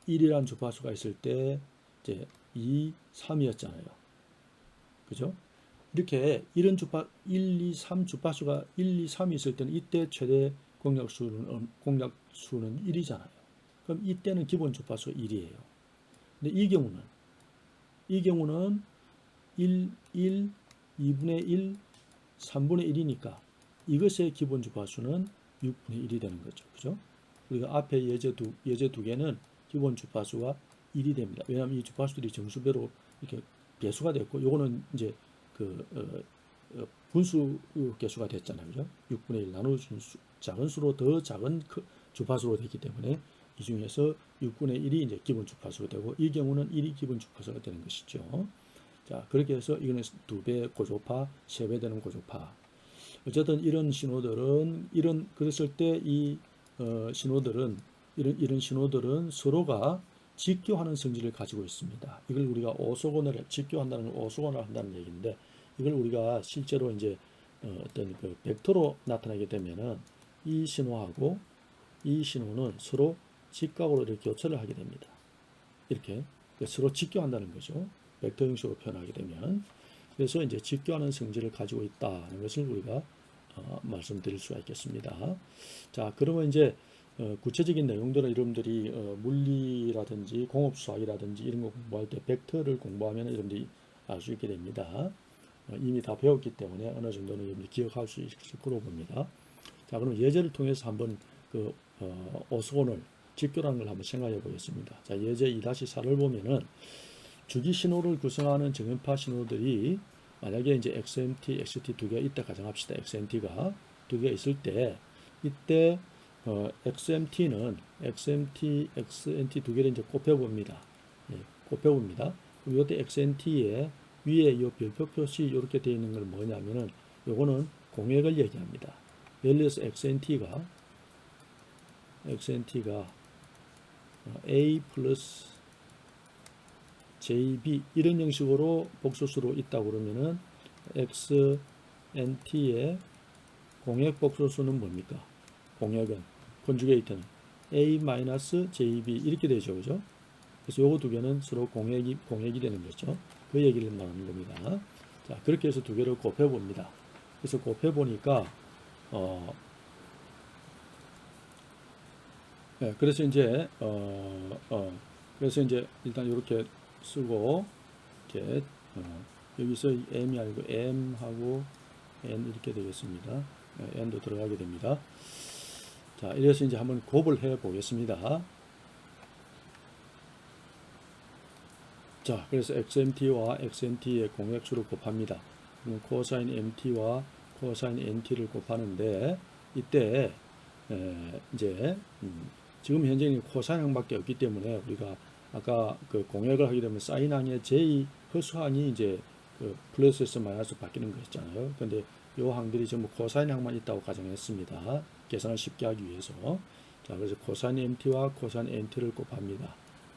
1이라는 주파수가 있을 때 이제 2, 3이었잖아요. 그죠? 이렇게 이런 1, 2, 3 주파수가 1, 2, 3이 있을 때는 이때 최대 공약수는 1이잖아요. 그럼 이때는 기본 주파수 1이에요. 근데 이 경우는 1, 2분의 1, 3분의 1이니까 이것의 기본 주파수는 6분의 1이 되는 거죠. 그죠? 우리가 앞에 예제 두 개는 기본 주파수가 1이 됩니다. 왜냐하면 이 주파수들이 정수배로 이렇게 배수가 됐고, 요거는 이제 분수 개수가 됐잖아요. 그죠? 6분의 1 나눠준 작은 수로 더 작은 주파수로 되기 때문에 이 중에서 6분의 1이 이제 기본 주파수가 되고, 이 경우는 1이 기본 주파수가 되는 것이죠. 자, 그렇게 해서 이거는 2배 고조파, 3배 되는 고조파. 어쨌든 이런 신호들은, 그랬을 때 이 신호들은, 이런 신호들은 서로가 직교하는 성질을 가지고 있습니다. 이걸 우리가 오소곤을 직교한다는 걸 오소곤을 한다는 얘기인데, 이걸 우리가 실제로 이제 어떤 그 벡터로 나타나게 되면은 이 신호하고 이 신호는 서로 직각으로 이렇게 교차를 하게 됩니다. 이렇게 서로 직교한다는 거죠. 벡터 형식으로 표현하게 되면. 그래서 이제 직교하는 성질을 가지고 있다는 것을 우리가 말씀드릴 수가 있겠습니다. 자, 그러면 이제 구체적인 내용들은 여러분들이 물리라든지 공업수학이라든지 이런 거 공부할 때 벡터를 공부하면 여러분들이 알 수 있게 됩니다. 이미 다 배웠기 때문에 어느 정도는 여러분들이 기억할 수 있을 거로 봅니다. 자, 그럼 예제를 통해서 한번 그 오스곤을 직교라는 걸 한번 생각해 보겠습니다. 자, 예제 2-4를 보면은 주기 신호를 구성하는 정연파 신호들이 만약에 이제 XMT, XT 두 개가 있다 가정합시다. XMT가 두 개가 있을 때 이때 XMT, XNT 두 개를 이제 곱해봅니다. 예, 곱해봅니다. 그럼 이때 XNT에 위에 이 별표 표시 이렇게 되어 있는 걸 뭐냐면은 요거는 공액을 얘기합니다. 예를 들어서 XNT가 A 플러스 JB 이런 형식으로 복소수로 있다고 그러면은 XNT의 공액 복소수는 뭡니까? 공액은 컨주게이트는 A-JB 이렇게 되죠. 그죠? 그래서 요거 두 개는 서로 공액이 되는 거죠. 그 얘기를 말하는 겁니다. 자, 그렇게 해서 두 개를 곱해 봅니다. 그래서 곱해 보니까 네, 그래서 이제 일단 이렇게 쓰고 이렇게 여기서 m이 아니고 m하고 n 이렇게 되겠습니다. n도 들어가게 됩니다. 자, 이래서 이제 한번 곱을 해 보겠습니다. 자, 그래서 XMT와 XNT의 공약수를 곱합니다. 그럼 코사인 MT와 코사인 NT를 곱하는데 이때 이제 지금 현재는 코사인 항밖에 없기 때문에 우리가 아까 그 공약을 하게 되면 사인 항의 j 허수항이 이제 그 플러스에서 마이너스 바뀌는 거였잖아요. 근데 요 항들이 전부 코사인 항만 있다고 가정했습니다. 계산을 쉽게 하기 위해서. 자, 그래서 코사인 mt와 코사인 nt를 곱합니다.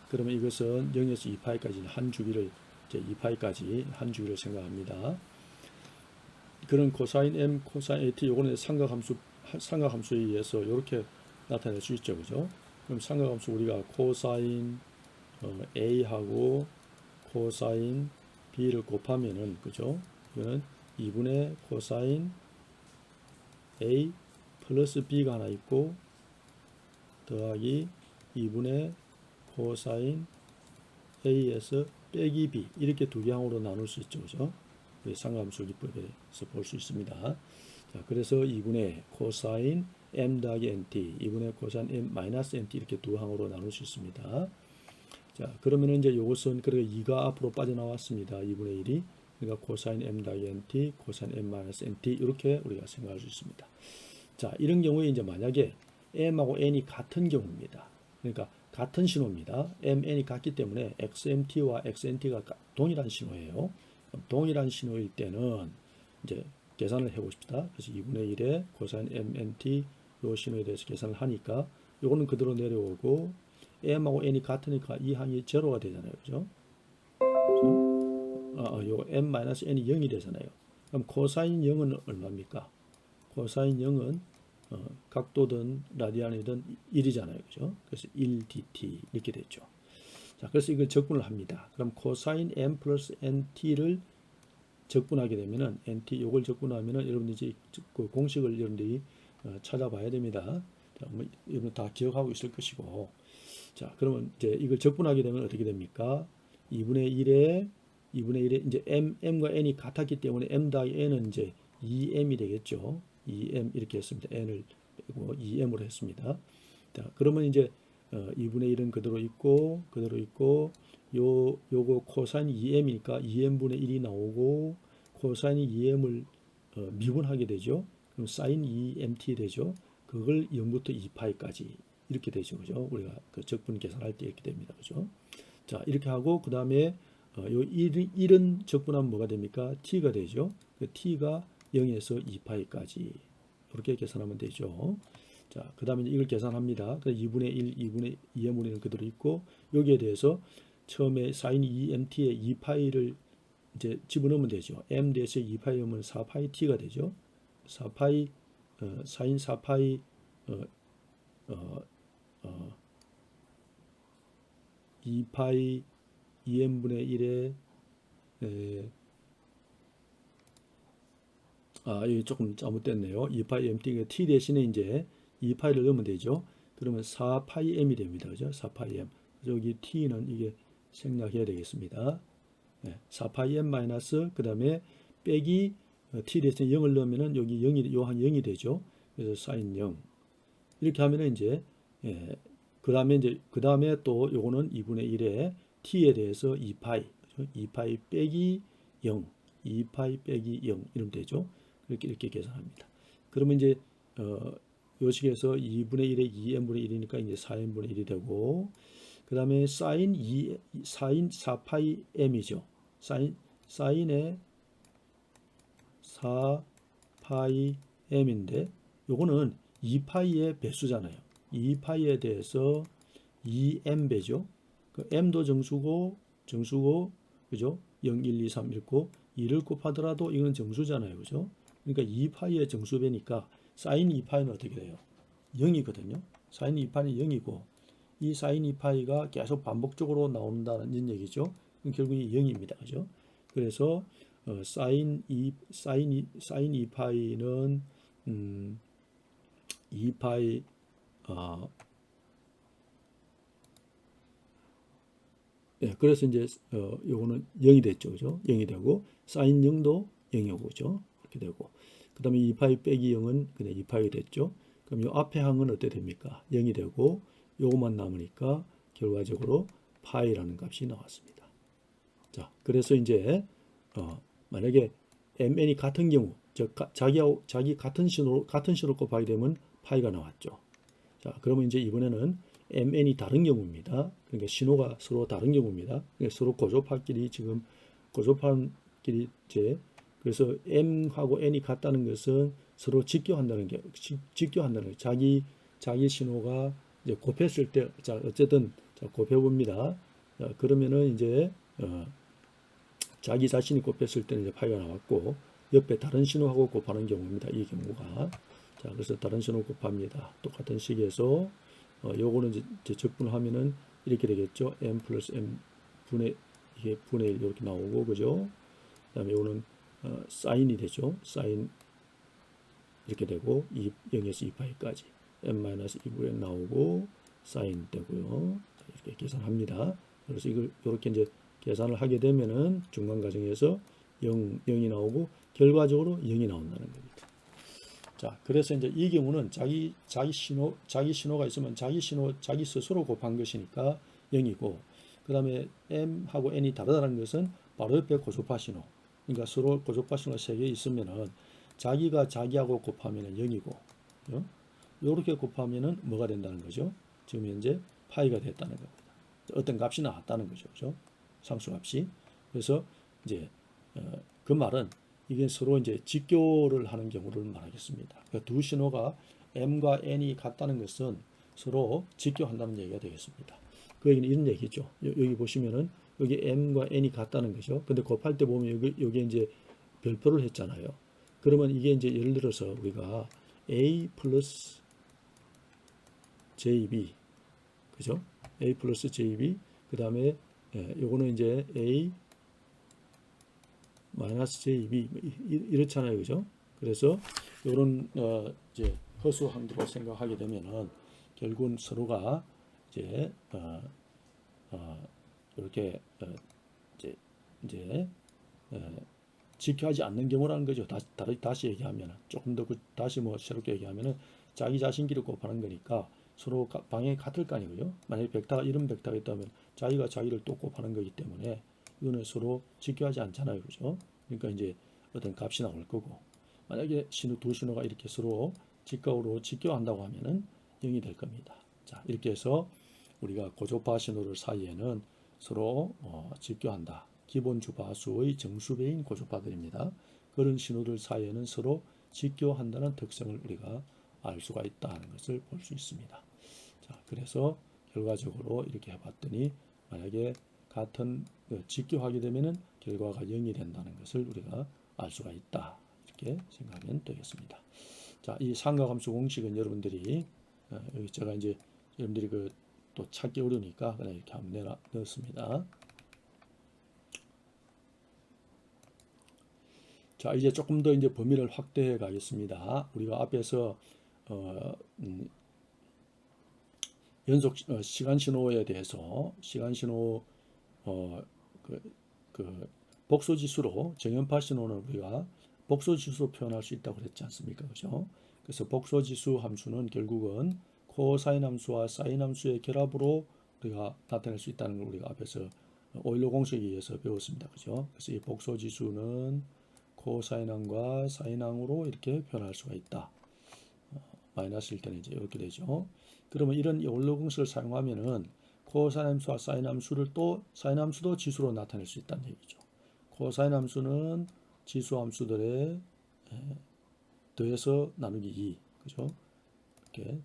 그러면 이것은 0에서 2파이까지 한 주기를 이제 2파이까지 한 주기를 생각합니다. 그런 코사인 m, 코사인 at 요거는 삼각함수에 의해서 이렇게 나타낼 수 있죠, 그죠? 그럼 삼각함수 우리가 코사인 a하고 코사인 b를 곱하면은, 그죠? 이거는 2분의 코사인 a 플러스 b가 하나 있고 더하기 2분의 코사인 a에서 빼기 b 이렇게 두 개항으로 나눌 수 있죠, 그죠? 삼각함수 기법에서 볼 수 있습니다. 자, 그래서 2분의 코사인 m 더하기 nt, 2분의 코사인 m 마이너스 nt 이렇게 두 항으로 나눌 수 있습니다. 자, 그러면 이제 이것은 그러니까 2가 앞으로 빠져나왔습니다. 2분의 1이 그러니까 코사인 m 더하기 nt, 코사인 m 마이너스 nt 이렇게 우리가 생각할 수 있습니다. 자, 이런 경우에 이제 만약에 m하고 n이 같은 경우입니다. 그러니까 같은 신호입니다. mn이 같기 때문에 xmt와 xnt가 동일한 신호예요. 동일한 신호일 때는 이제 계산을 해봅시다. 그래서 2분의 1에 코사인 mnt 요 신호에 대해서 계산을 하니까 요거는 그대로 내려오고 m하고 n이 같으니까 이 항이 제로가 되잖아요, 그죠? 요거 m-n이 0이 되잖아요. 그럼 코사인 0은 얼마입니까? 코사인 0은 각도든 라디안이든 1이잖아요, 그죠? 그래서 1dt 이렇게 됐죠. 자, 그래서 이걸 적분을 합니다. 그럼 코사인 m 플러스 nt를 적분하게 되면은 nt 요걸 적분하면은 여러분들이 그 공식을 여러분들이 찾아봐야 됩니다. 자, 여러분 다 기억하고 있을 것이고, 자, 그러면 이제 이걸 적분하게 되면 어떻게 됩니까? 2분의 1에 이제 m과 n이 같았기 때문에 m 더하기 n은 이제 2m이 되겠죠. 2m 이렇게 했습니다. n을 빼고 2m으로 했습니다. 자, 그러면 이제 2분의 1은 그대로 있고 요거 코사인 2m이니까 2m분의 1이 나오고 코사인이 2m을 미분하게 되죠. 그럼 사인 2mt 되죠. 그걸 0부터 2파이까지 이렇게 되죠, 그죠? 우리가 그 적분 계산할 때 이렇게 됩니다, 그죠? 자, 이렇게 하고 그 다음에 요 1은 적분하면 뭐가 됩니까? t가 되죠. 그 t가 0에서 2파이까지 이렇게 계산하면 되죠. 자, 그 다음에 이걸 계산합니다. 그래서 2분의 1, 2분의 2m분의 1은 그대로 있고 여기에 대해서 처음에 사인 2mt의 2파이를 이제 집어넣으면 되죠. m 대해서 2파이 하면 4파이 t가 되죠. 4파이 사인 4파이 2파이 2m분의 1에 여기 조금 잘못됐네요. 2파이 mt t 대신에 이제 2파이를 넣으면 되죠. 그러면 4파이 m이 됩니다. 그죠? 4파이 m. 여기 t는 이게 생략해야 되겠습니다. 4파이 m 마이너스 그 다음에 빼기 t 대신에 0을 넣으면은 여기 0이 요한 0이 되죠. 그래서 사인 0 이렇게 하면은 이제 그 다음에 또 요거는 2분의 1에 t에 대해서 2파이 2파이 빼기 0 2파이 빼기 0 이러면 되죠. 이렇게 계산합니다. 그러면 이제 요 식에서 2분의 1에 2m분의 1이니까 이제 4m분의 1이 되고 그 다음에 사인 4파이 m이죠. 사인의 4파이 m인데 요거는 2파이의 배수잖아요. 2파이에 대해서 2m배죠. 그 m도 정수고 그죠? 0, 1, 2, 3 읽고 2를 곱하더라도 이건 정수잖아요. 그죠? 그러니까 2파이의 정수배니까 사인 2파이는 어떻게 돼요? 0이거든요. 사인 2파이는 0이고 이 사인 2파이가 계속 반복적으로 나온다는 얘기죠. 결국 이 0입니다. 그죠? 그래서 사인 2파이는 2파이 그래서 이제 요거는 0이 됐죠. 그죠? 0이 되고 사인 0도 0이고 그죠? 이렇게 되고 그다음에 2파이 빼기 0은 그냥 2파이 됐죠. 그럼 요 앞에 항은 어떻게 됩니까? 0이 되고 요것만 남으니까 결과적으로 파이라는 값이 나왔습니다. 자, 그래서 이제 만약에 mn이 같은 경우 즉 자기 같은 신호로 곱하게 되면 파이가 나왔죠. 자, 그러면 이제 이번에는 MN이 다른 경우입니다. 그러니까 신호가 서로 다른 경우입니다. 그러니까 서로 고조파끼리 지금 고조파끼리 이제 그래서 M하고 N이 같다는 것은 서로 직교한다는 게 자기 신호가 이제 곱했을 때 자 어쨌든 자 곱해봅니다. 자, 그러면은 이제 자기 자신이 곱했을 때는 이제 파이가 나왔고 옆에 다른 신호하고 곱하는 경우입니다. 이 경우가 자 그래서 다른 신호 곱합니다. 똑같은 식에서 요거는 이제 적분하면은 이렇게 되겠죠. m 플러스 m 분의 이게 분의 1 이렇게 나오고 그죠. 그다음에 요거는 사인이 되죠. 사인 이렇게 되고 0에서 2파이까지 m-2분의 나오고 사인 되고요. 이렇게 계산합니다. 그래서 이걸 이렇게 이제 계산을 하게 되면은 중간 과정에서 0이 나오고 결과적으로 0이 나온다는 겁니다. 자, 그래서 이제 이 경우는 자기 신호가 있으면 자기 스스로 곱한 것이니까 0이고, 그 다음에 m하고 n이 다르다는 것은 바로 옆에 고조파 신호, 그러니까 서로 고조파 신호가 3개 있으면은 자기가 자기하고 곱하면은 0이고, 이렇게 곱하면은 뭐가 된다는 거죠? 지금 현재 파이가 됐다는 겁니다. 어떤 값이 나왔다는 거죠, 그죠? 상수값이. 그래서 이제 그 말은 이게 서로 이제 직교를 하는 경우를 말하겠습니다. 그러니까 두 신호가 m과 n이 같다는 것은 서로 직교한다는 얘기가 되겠습니다. 그 얘기는 이런 얘기죠. 여기 보시면은 여기 m과 n이 같다는 거죠. 근데 곱할 때 보면 여기 이제 별표를 했잖아요. 그러면 이게 이제 예를 들어서 우리가 a 플러스 jb, 그죠? a 플러스 jb, 그 다음에 요거는 이제 a 마이너스 jb 이렇잖아요, 그죠? 그래서 요런 이제 허수 항도로 생각하게 되면은 결국은 서로가 이제 이렇게 이제 지켜하지 않는 경우라는 거죠. 다시 얘기하면 조금 더 다시 뭐 새롭게 얘기하면은 자기 자신끼리 곱하는 거니까 서로 방향이 같을 거 아니고요. 만약에 벡터가 이런 벡터가 있다면 자기가 자기를 또 곱하는 거기 때문에 이거는 서로 지켜하지 않잖아요, 그죠? 그러니까 이제 어떤 값이 나올 거고, 만약에 두 신호가 이렇게 서로 직각으로 직교한다고 하면은 0이 될 겁니다. 자, 이렇게 해서 우리가 고조파 신호들 사이에는 서로 직교한다. 기본 주파수의 정수배인 고조파들입니다. 그런 신호들 사이에는 서로 직교한다는 특성을 우리가 알 수가 있다는 것을 볼 수 있습니다. 자, 그래서 결과적으로 이렇게 해봤더니 만약에 같은 직교하게 되면은 결과가 0이 된다는 것을 우리가 알 수가 있다. 이렇게 생각하면 되겠습니다. 자, 이 삼각함수 공식은 여러분들이 여기 제가 이제 여러분들이 또 찾기 어려우니까 그냥 이렇게 한번 넣었습니다. 자, 이제 조금 더 이제 범위를 확대해 가겠습니다. 우리가 앞에서 연속 시간 신호에 대해서 시간 신호 복소 지수로 정연파 신호는 우리가 복소 지수로 표현할 수 있다고 그랬지 않습니까? 그죠? 그래서 복소 지수 함수는 결국은 코사인 함수와 사인 함수의 결합으로 우리가 나타낼 수 있다는 걸 우리가 앞에서 오일러 공식에 의해서 배웠습니다. 그죠? 그래서 이 복소 지수는 코사인항과 사인항으로 이렇게 표현할 수가 있다. 마이너스일 때는 이제 이렇게 되죠. 그러면 이런 오일러 공식을 사용하면은 코사인 함수와 사인 함수를 또 사인 함수도 지수로 나타낼 수 있다는 얘기죠. 코사인 함수는 지수 함수들의 더해서 나누기 2, 그죠? 이렇게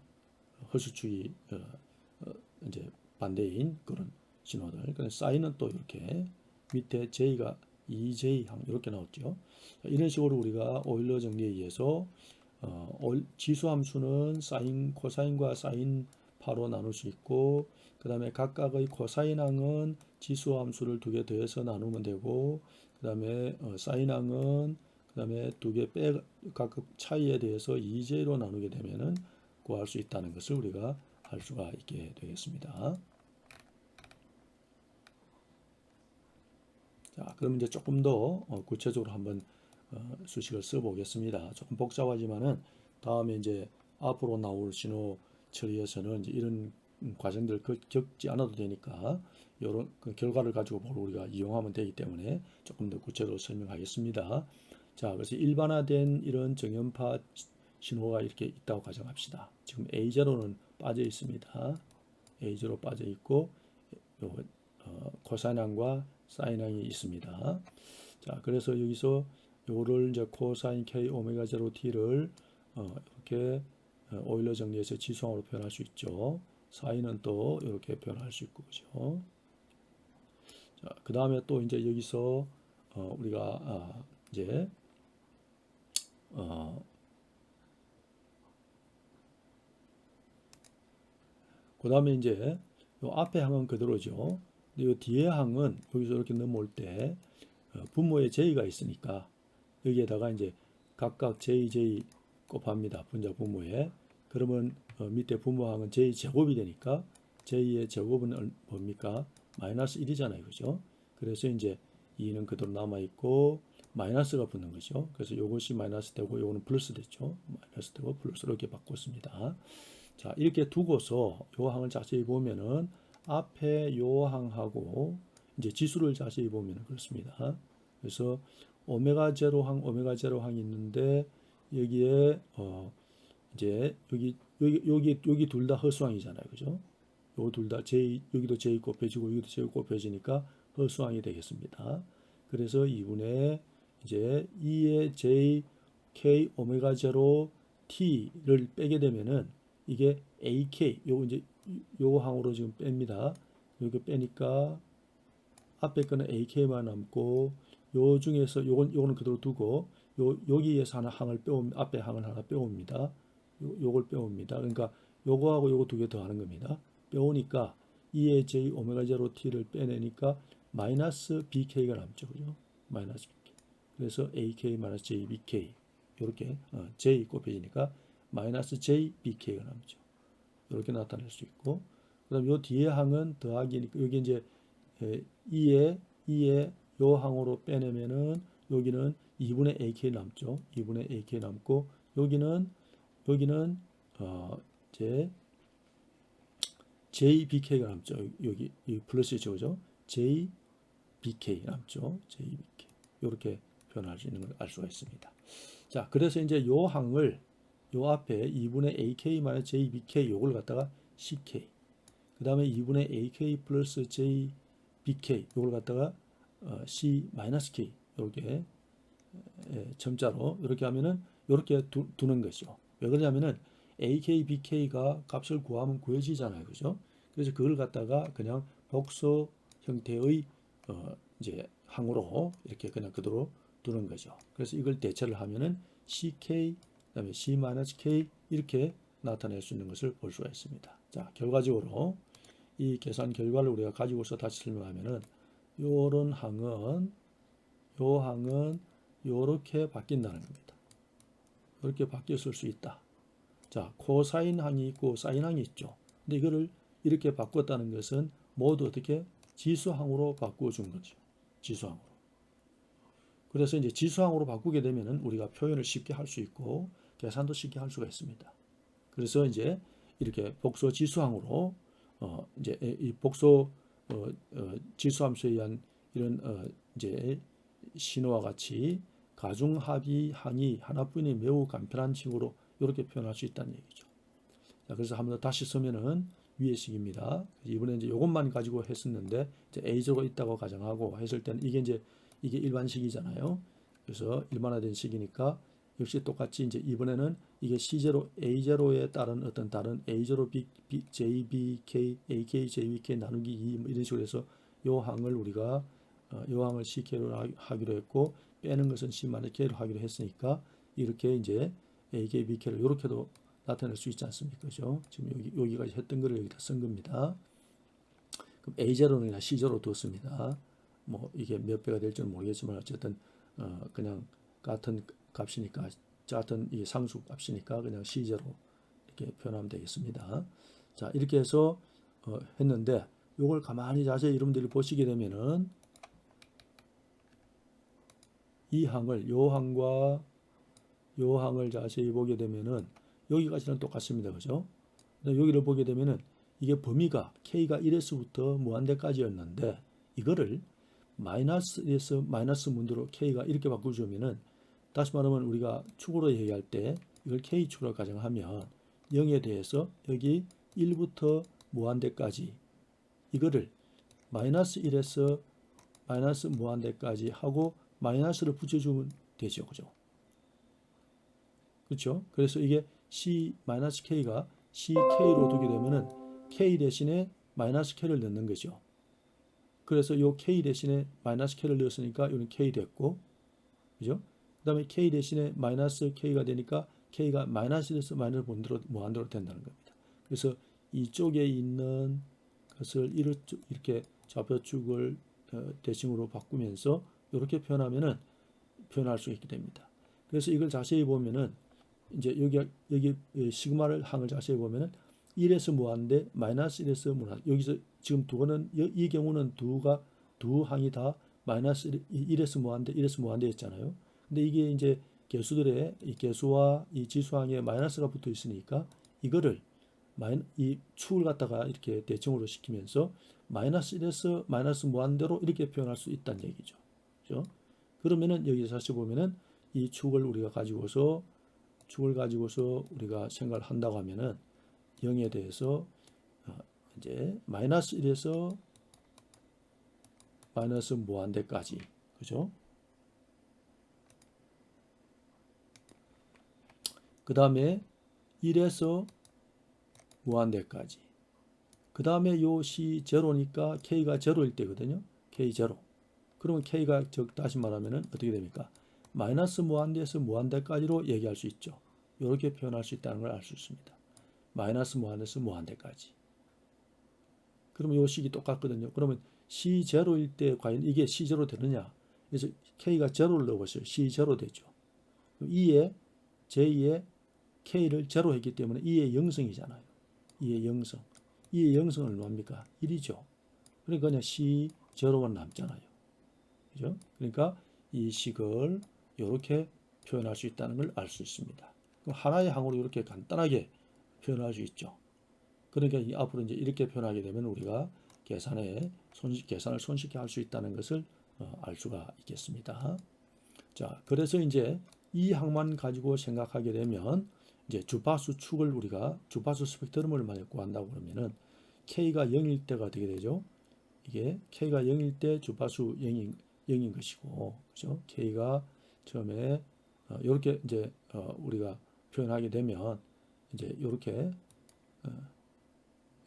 허수축이 이제 반대인 그런 신호들. 그래서 사인은 또 이렇게 밑에 j가 2j항 이렇게 나왔죠. 이런 식으로 우리가 오일러 정리에 의해서 지수 함수는 사인, 코사인과 사인파로 나눌 수 있고, 그 다음에 각각의 코사인항은 지수 함수를 두 개 더해서 나누면 되고, 그 다음에 사인항은 그 다음에 두 개 각각 차이에 대해서 2j로 나누게 되면은 구할 수 있다는 것을 우리가 알 수가 있게 되겠습니다. 자, 그럼 이제 조금 더 구체적으로 한번 수식을 써보겠습니다. 조금 복잡하지만은 다음에 이제 앞으로 나올 신호 처리에서는 이제 이런 과정들 겪지 않아도 되니까 이런 결과를 가지고 바로 우리가 이용하면 되기 때문에 조금 더 구체적으로 설명하겠습니다. 자, 그래서 일반화된 이런 정연파 신호가 이렇게 있다고 가정합시다. 지금 A0는 빠져 있습니다. A0 빠져 있고 요 코사인항과 사인항이 있습니다. 자, 그래서 여기서 요를 이제 코사인 K 오메가 제로 T를 이렇게 오일러 정리해서 지수항으로 표현할 수 있죠. 사인은 또 이렇게 표현할 수 있고, 그죠? 자, 그 다음에 또 이제 여기서 우리가 이제 그 다음에 이제 요 앞에 항은 그대로죠. 근데 요 뒤에 항은 여기서 이렇게 넘어올 때 분모에 J가 있으니까 여기에다가 이제 각각 JJ 곱합니다. 분자 분모에. 그러면 밑에 분모항은 J 제곱이 되니까 J의 제곱은 뭡니까? 마이너스 1이잖아요. 그죠? 그래서 이제 2는 그대로 남아있고 마이너스가 붙는 거죠. 그래서 이것이 마이너스 되고 이거는 플러스 됐죠. 마이너스 되고 플러스로 이렇게 바꿨습니다. 자, 이렇게 두고서 요 항을 자세히 보면은 앞에 요 항하고 이제 지수를 자세히 보면은 그렇습니다. 그래서 오메가 제로항, 오메가 제로항이 있는데 여기에 이제 여기 둘 다 허수항이잖아요. 그죠? 요 둘 다 J, 여기도 J 곱해지고 여기도 J 곱해지니까 허수항이 되겠습니다. 그래서 2분의 이제 2의 J K 오메가 제로 T를 빼게 되면은 이게 AK 요거 이제 요 항으로 지금 뺍니다. 이렇게 빼니까 앞에 거는 AK만 남고 요 중에서 요거는 그대로 두고 여기에서 하나 항을 앞에 항을 하나 빼옵니다. 요걸 빼옵니다. 그러니까 요거하고 요거 두 개 더 하는 겁니다. 빼오니까 2의 J 오메가 제로 T를 빼내니까 마이너스 BK가 남죠. 그죠? 마이너스 BK. 그래서 AK 마이너스 J BK 이렇게 J 곱해지니까 마이너스 J BK가 남죠. 이렇게 나타낼 수 있고 그다음 요 뒤에 항은 더하기니까 여기 이제 2에 요 항으로 빼내면은 여기는 2분의 AK 남죠. 2분의 AK 남고 여기는 이제 JBK가 남죠. 여기 플러스죠, 그죠? JBK 남죠. JBK 이렇게 표현할 수 있는 걸 알 수가 있습니다. 자, 그래서 이제 요 항을 요 앞에 2분의 AK 마이너스 JBK 요걸 갖다가 CK 그 다음에 2분의 AK 플러스 JBK 요걸 갖다가 C 마이너스 K 이렇게 첨자로 이렇게 하면은 이렇게 두는 것이죠. 왜 그러냐면은 AK, BK가 값을 구하면 구해지잖아요. 그죠? 그래서 그걸 갖다가 그냥 복소 형태의 이제 항으로 이렇게 그냥 그대로 두는 거죠. 그래서 이걸 대체를 하면은 CK 그다음에 C-K 이렇게 나타낼 수 있는 것을 볼 수가 있습니다. 자, 결과적으로 이 계산 결과를 우리가 가지고서 다시 설명하면은 요런 항은 요렇게 바뀐다는 겁니다. 이렇게 바뀌었을 수 있다. 자, 코사인 항이 있고 사인 항이 있죠. 근데 이거를 이렇게 바꿨다는 것은 모두 어떻게 지수항으로 바꾸어 준 거죠. 지수항으로. 그래서 이제 지수항으로 바꾸게 되면은 우리가 표현을 쉽게 할 수 있고 계산도 쉽게 할 수가 있습니다. 그래서 이제 이렇게 복소 지수항으로 이제 이 복소 지수함수에 의한 이런 이제 신호와 같이 가중합의 항이 하나뿐이 매우 간편한 식으로 이렇게 표현할 수 있다는 얘기죠. 자, 그래서 한번 더 다시 쓰면은 위의 식입니다. 이번에 이제 이것만 가지고 했었는데 이제 A0가 있다고 가정하고 했을 때는 이게 일반식이잖아요. 그래서 일반화된 식이니까 역시 똑같이 이제 이번에는 이게 C0, A0에 따른 어떤 다른 A0, JBK, AK, JBK 나누기 2 이런 식으로 해서 요 항을 우리가 요 항을 CK로 하기로 했고 빼는 것은 C-K로 하기로 했으니까 이렇게 이제 AK, BK를 이렇게도 나타낼 수 있지 않습니까? 그죠? 지금 여기까지 했던 거를 여기다 쓴 겁니다. 그럼 A0는 그냥 C0로 두었습니다. 뭐 이게 몇 배가 될지는 모르겠지만 어쨌든 그냥 같은 값이니까 같은 이 상수 값이니까 그냥 C0 이렇게 표현하면 되겠습니다. 자, 이렇게 해서 했는데 이걸 가만히 자세히 여러분들이 보시게 되면은 이 항을 요 항과 요 항을 자세히 보게 되면은 여기까지는 똑같습니다. 그죠? 근데 여기를 보게 되면은 이게 범위가 K가 1에서부터 무한대까지였는데 이거를 마이너스에서 마이너스 문도로 K가 이렇게 바꿔주면은 다시 말하면 우리가 축으로 얘기할 때 이걸 K축으로 가정하면 0에 대해서 여기 1부터 무한대까지 이거를 마이너스 1에서 마이너스 무한대까지 하고 마이너스를 붙여주면 되죠. 그죠? 그렇죠? 그래서 이게 C-K가 CK로 두게 되면은 K 대신에 마이너스 K를 넣는 거죠. 그래서 요 K 대신에 마이너스 K를 넣었으니까 이건 K 됐고, 그죠? 그 다음에 K 대신에 마이너스 K가 되니까 K가 마이너스에서 마이너스 무한대로 된다는 겁니다. 그래서 이쪽에 있는 것을 이렇게 좌표축을 대칭으로 바꾸면서 이렇게 표현할 수 있게 됩니다. 그래서 이걸 자세히 보면은 이제 여기 시그마를 항을 자세히 보면은 1에서 무한대, 마이너스 1에서 무한대. 여기서 지금 이 경우는 두 항이 다 마이너스 1에서 무한대, 1에서 무한대였잖아요. 근데 이게 이제 개수들의 이 개수와 이 지수항에 마이너스가 붙어 있으니까 이거를 이 축을 갖다가 이렇게 대칭으로 시키면서 마이너스 1에서 마이너스 무한대로 이렇게 표현할 수 있다는 얘기죠. 그죠? 그러면은 여기서 다시 보면은 이 축을 가지고서 우리가 생각을 한다고 하면은 0에 대해서 이제 마이너스 1에서 마이너스 무한대까지, 그죠? 그 다음에 1에서 무한대까지. 그 다음에 요 C0니까 K가 0일 때거든요. K0. 그러면 K가 다시 말하면은 어떻게 됩니까? 마이너스 무한대에서 무한대까지로 얘기할 수 있죠. 이렇게 표현할 수 있다는 걸 알 수 있습니다. 마이너스 무한대에서 무한대까지. 그러면 요 식이 똑같거든요. 그러면 C0일 때 과연 이게 C0 되느냐? 그래서 K가 0를 넣어보세요. C0 되죠. 2에 J에 K를 0 했기 때문에 2의 0성이잖아요. 2의 0성. 2의 0성은 얼마입니까? 1이죠. 그러니까 그냥 C0가 남잖아요. 그죠? 그러니까 이 식을 이렇게 표현할 수 있다는 걸 알 수 있습니다. 하나의 항으로 이렇게 간단하게 표현할 수 있죠. 그러니까 앞으로 이제 이렇게 표현하게 되면 우리가 계산을 손쉽게 할 수 있다는 것을 알 수가 있겠습니다. 자, 그래서 이제 이 항만 가지고 생각하게 되면 이제 주파수 축을 우리가 주파수 스펙트럼을 만약 구한다고 그러면은 K가 0일 때가 어떻게 되죠? 이게 K가 0일 때 주파수 0인 것이고, 그죠? K가 처음에 이렇게 이제 우리가 표현하게 되면 이제 이렇게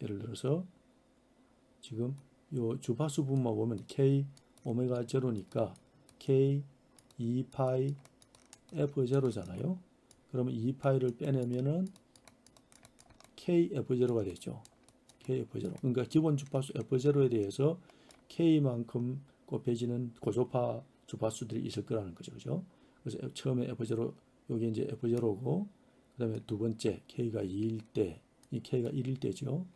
예를 들어서 지금 요 주파수 부분만 보면 K 오메가 제로니까 K 2파이 F0잖아요. 그러면 2파이를 빼내면은 KF0가 되죠. KF0. 그러니까 기본 주파수 F0에 대해서 K만큼 곱해지는 고조파 주파수들이 있을 거라는 거죠. 그죠? 그래서 처음에 F0, 여기 이제 F0고, 그 다음에 두 번째 K가 2일 때, 이 K가 1일 때죠.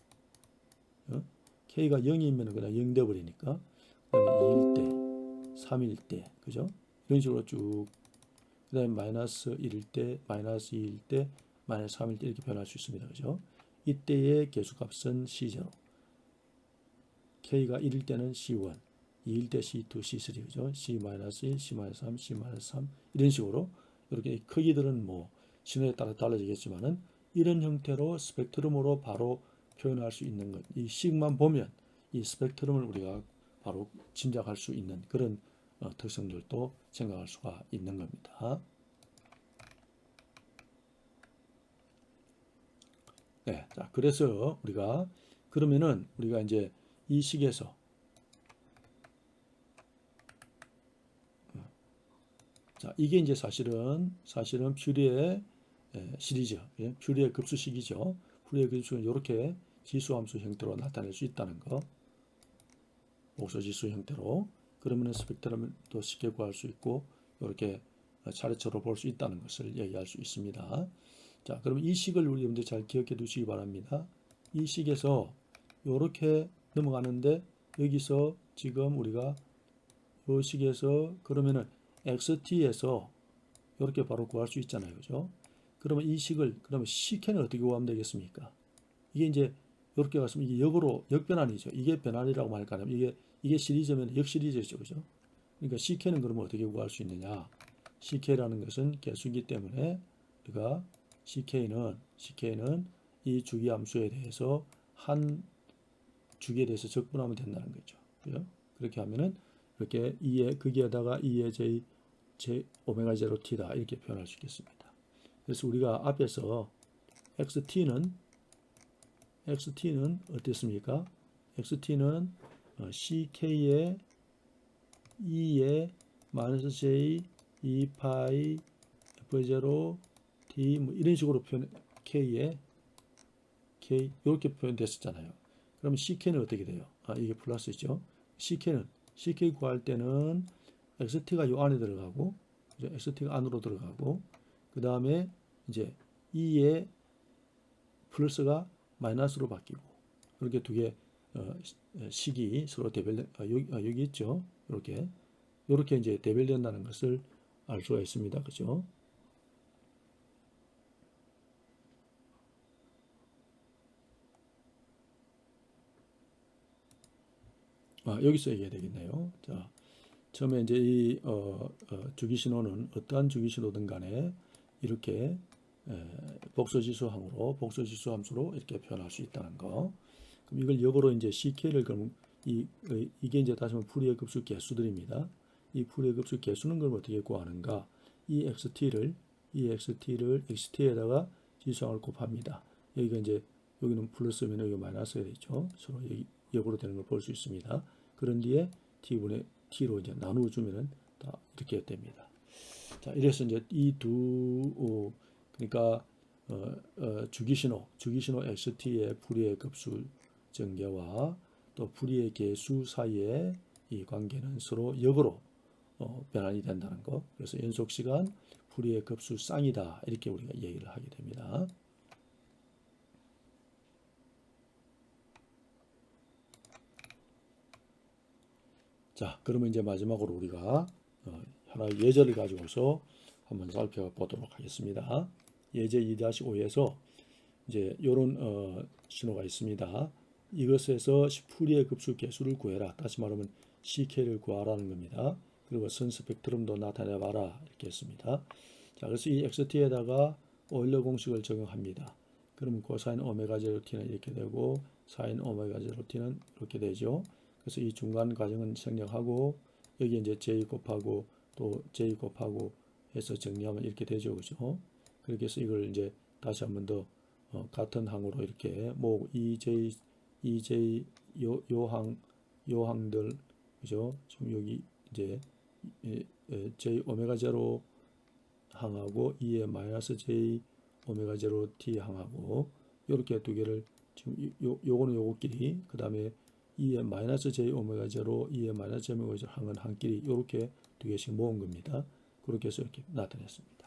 K가 0이면 그냥 0 돼버리니까, 그 다음에 2일 때, 3일 때, 그죠? 이런 식으로 쭉, 그 다음에 마이너스 1일 때, 마이너스 2일 때, 마이너스 3일 때 이렇게 변할 수 있습니다. 그죠? 이때의 개수값은 C0. K가 1일 때는 C1, 2일 때 C2, C3, 그죠? C-1, C-3, C-3 이런 식으로 이렇게 크기들은 뭐 신호에 따라 달라지겠지만은 이런 형태로 스펙트럼으로 바로 표현할 수 있는 것. 이 식만 보면 이 스펙트럼을 우리가 바로 짐작할 수 있는 그런 특성들도 생각할 수가 있는 겁니다. 네, 자, 그래서 그러면은 우리가 이제 이 식에서 자, 이게 이제 사실은 퓨리의 시리즈, 퓨리의 급수식이죠. 퓨리의 급수는 이렇게 지수함수 형태로 나타낼 수 있다는 거. 목소지수 형태로. 그러면 스펙트럼도 쉽게 구할 수 있고 이렇게 차례차례로 볼 수 있다는 것을 얘기할 수 있습니다. 자, 그럼 이 식을 우리 여러분들 잘 기억해 두시기 바랍니다. 이 식에서 이렇게 넘어가는데 여기서 지금 우리가 이 식에서 그러면은 XT에서 이렇게 바로 구할 수 있잖아요. 그죠? 그러면 이 식을 그러면 CK는 어떻게 구하면 되겠습니까? 이게 이제 이렇게 갔으면 이게 역변환이죠. 이게 변환이라고 말할까 하면 이게 시리즈면 역시리즈죠. 그죠? 그러니까 CK는 그러면 어떻게 구할 수 있느냐? CK라는 것은 개수이기 때문에 우리가 CK는 이 주기함수에 대해서 한 주기에 대해서 적분하면 된다는 거죠. 그죠? 그렇게 하면은 이렇게 2의 거기에다가 2의 j 오메가 제로 t다 이렇게 표현할 수 있겠습니다. 그래서 우리가 앞에서 xt는 어땠습니까? xt는 ck의 2의 마이너스 j 2파이 f0 t 뭐 이런 식으로 표현 k의 k 이렇게 표현됐었잖아요. 그러면 ck는 어떻게 돼요? 이게 플러스죠. ck 구할 때는 xt가 요 안에 들어가고 xt가 안으로 들어가고 그 다음에 이제 2의 플러스가 마이너스로 바뀌고 그렇게 두 개 식이 서로 대별된 여기 있죠. 이렇게 이제 대별된다는 것을 알 수가 있습니다. 그죠? 여기서 얘기해야 되겠네요. 자, 처음에 이제 이 주기 신호는 어떠한 주기 신호든 간에 이렇게 복소지수 함수로 이렇게 표현할 수 있다는 거. 그럼 이걸 역으로 이제 CK를 그럼 이게 이제 다시 한번 풀이의 급수 개수들입니다. 이 풀이의 급수 개수는 그럼 어떻게 구하는가? 이 XT를 XT에다가 지수항을 곱합니다. 여기가 이제 여기는 플러스면 여기 마이너스가 되죠. 서로 역으로 되는 걸 볼 수 있습니다. 그런 뒤에 T분의 T로 이제 나누어 주면은 다 이렇게 됩니다. 자, 이래서 이제 그러니까 주기신호 XT의 풀이의 급수 전개와 또 풀이의 개수 사이의 이 관계는 서로 역으로 변환이 된다는 거. 그래서 연속시간 풀이의 급수 쌍이다 이렇게 우리가 얘기를 하게 됩니다. 자, 그러면 이제 마지막으로 우리가 하나의 예제를 가지고서 한번 살펴보도록 하겠습니다. 예제 2-5에서 이제 이런 신호가 있습니다. 이것에서 풀이의 급수 개수를 구해라. 다시 말하면 CK를 구하라는 겁니다. 그리고 선 스펙트럼도 나타내봐라 이렇게 했습니다. 자, 그래서 이 XT에다가 오일러 공식을 적용합니다. 그러면 코사인 오메가 제로 t는 이렇게 되고 사인 오메가 제로 t는 이렇게 되죠. 그래서 이 중간 과정은 생략하고 여기 이제 j 곱하고 또 j 곱하고 해서 정리하면 이렇게 되죠. 그죠? 그렇게 해서 이걸 이제 다시 한번 더 같은 항으로 이렇게 뭐 EJ 요항들 그죠? 지금 여기 이제 j 오메가 제로 항하고 2의 마이너스 j 오메가 제로 t 항하고 이렇게 두 개를 지금 요거는 요거끼리 그 다음에 2의 마이너스 j 오메가 제로 2의 마이너스 j 오메가 제로 항은 한끼리 이렇게 두 개씩 모은 겁니다. 그렇게 해서 이렇게 나타냈습니다.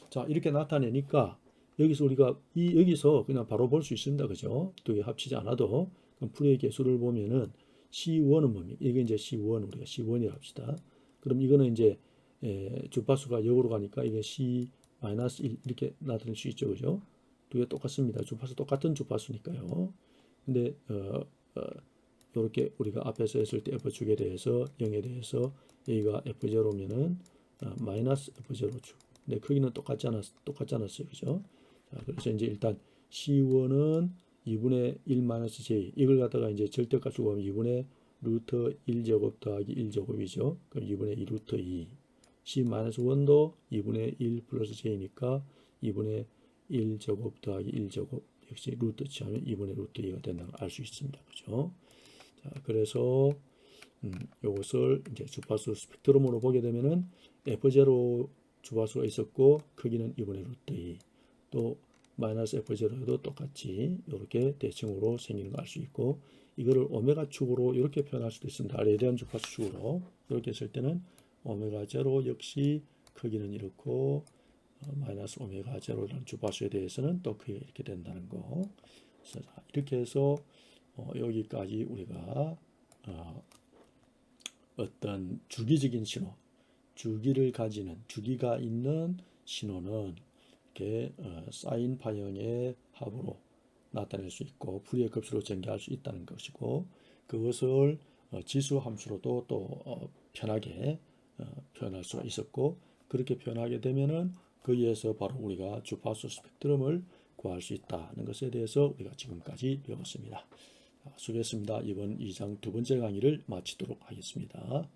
자, 이렇게 나타내니까 여기서 우리가 여기서 그냥 바로 볼 수 있습니다. 그죠? 두 개 합치지 않아도 그럼 풀이의 개수를 보면은 C1은 뭡니까? 이게 이제 C1 우리가 C1이라 합시다. 그럼 이거는 이제 주파수가 역으로 가니까 이게 C-1 이렇게 나타낼 수 있죠. 그죠? 두 개 똑같습니다. 주파수 똑같은 주파수니까요. 근데 이렇게 우리가 앞에서 했을 때 F축에 대해서 0에 대해서 여기가 F0면은 마이너스 F0축. 근데 크기는 똑같지 않았어요. 그죠? 자, 그래서 이제 일단 C1은 2분의 1 마이너스 J 이걸 갖다가 이제 절대값 주고 하면 2분의 루트 1제곱 더하기 1제곱이죠. 그럼 2분의 2 루트 2 C-1도 2분의 1 플러스 J니까 2분의 1제곱 더하기 1제곱 역시 루트 치하면 2분의 루트 2가 된다는 걸 알 수 있습니다. 그죠? 자, 그래서 이것을 이제 주파수 스펙트럼으로 보게 되면은 F0 주파수가 있었고 크기는 2분의 루트 2 또 마이너스 F0에도 똑같이 이렇게 대칭으로 생기는 걸 알 수 있고 이거를 오메가 축으로 이렇게 표현할 수도 있습니다. 레디안 주파수 축으로 이렇게 했을 때는 오메가 제로 역시 크기는 이렇고 마이너스 오메가 제로라는 주파수에 대해서는 또 크기가 이렇게 된다는 거. 그래서 이렇게 해서 여기까지 우리가 어떤 주기적인 신호, 주기가 있는 신호는 이렇게 사인 파형의 합으로 나타낼 수 있고 풀이의 급수로 전개할 수 있다는 것이고 그것을 지수 함수로도 또 편하게 표현할 수가 있었고 그렇게 표현하게 되면은 거기에서 바로 우리가 주파수 스펙트럼을 구할 수 있다는 것에 대해서 우리가 지금까지 배웠습니다. 수고했습니다. 이번 2장 두 번째 강의를 마치도록 하겠습니다.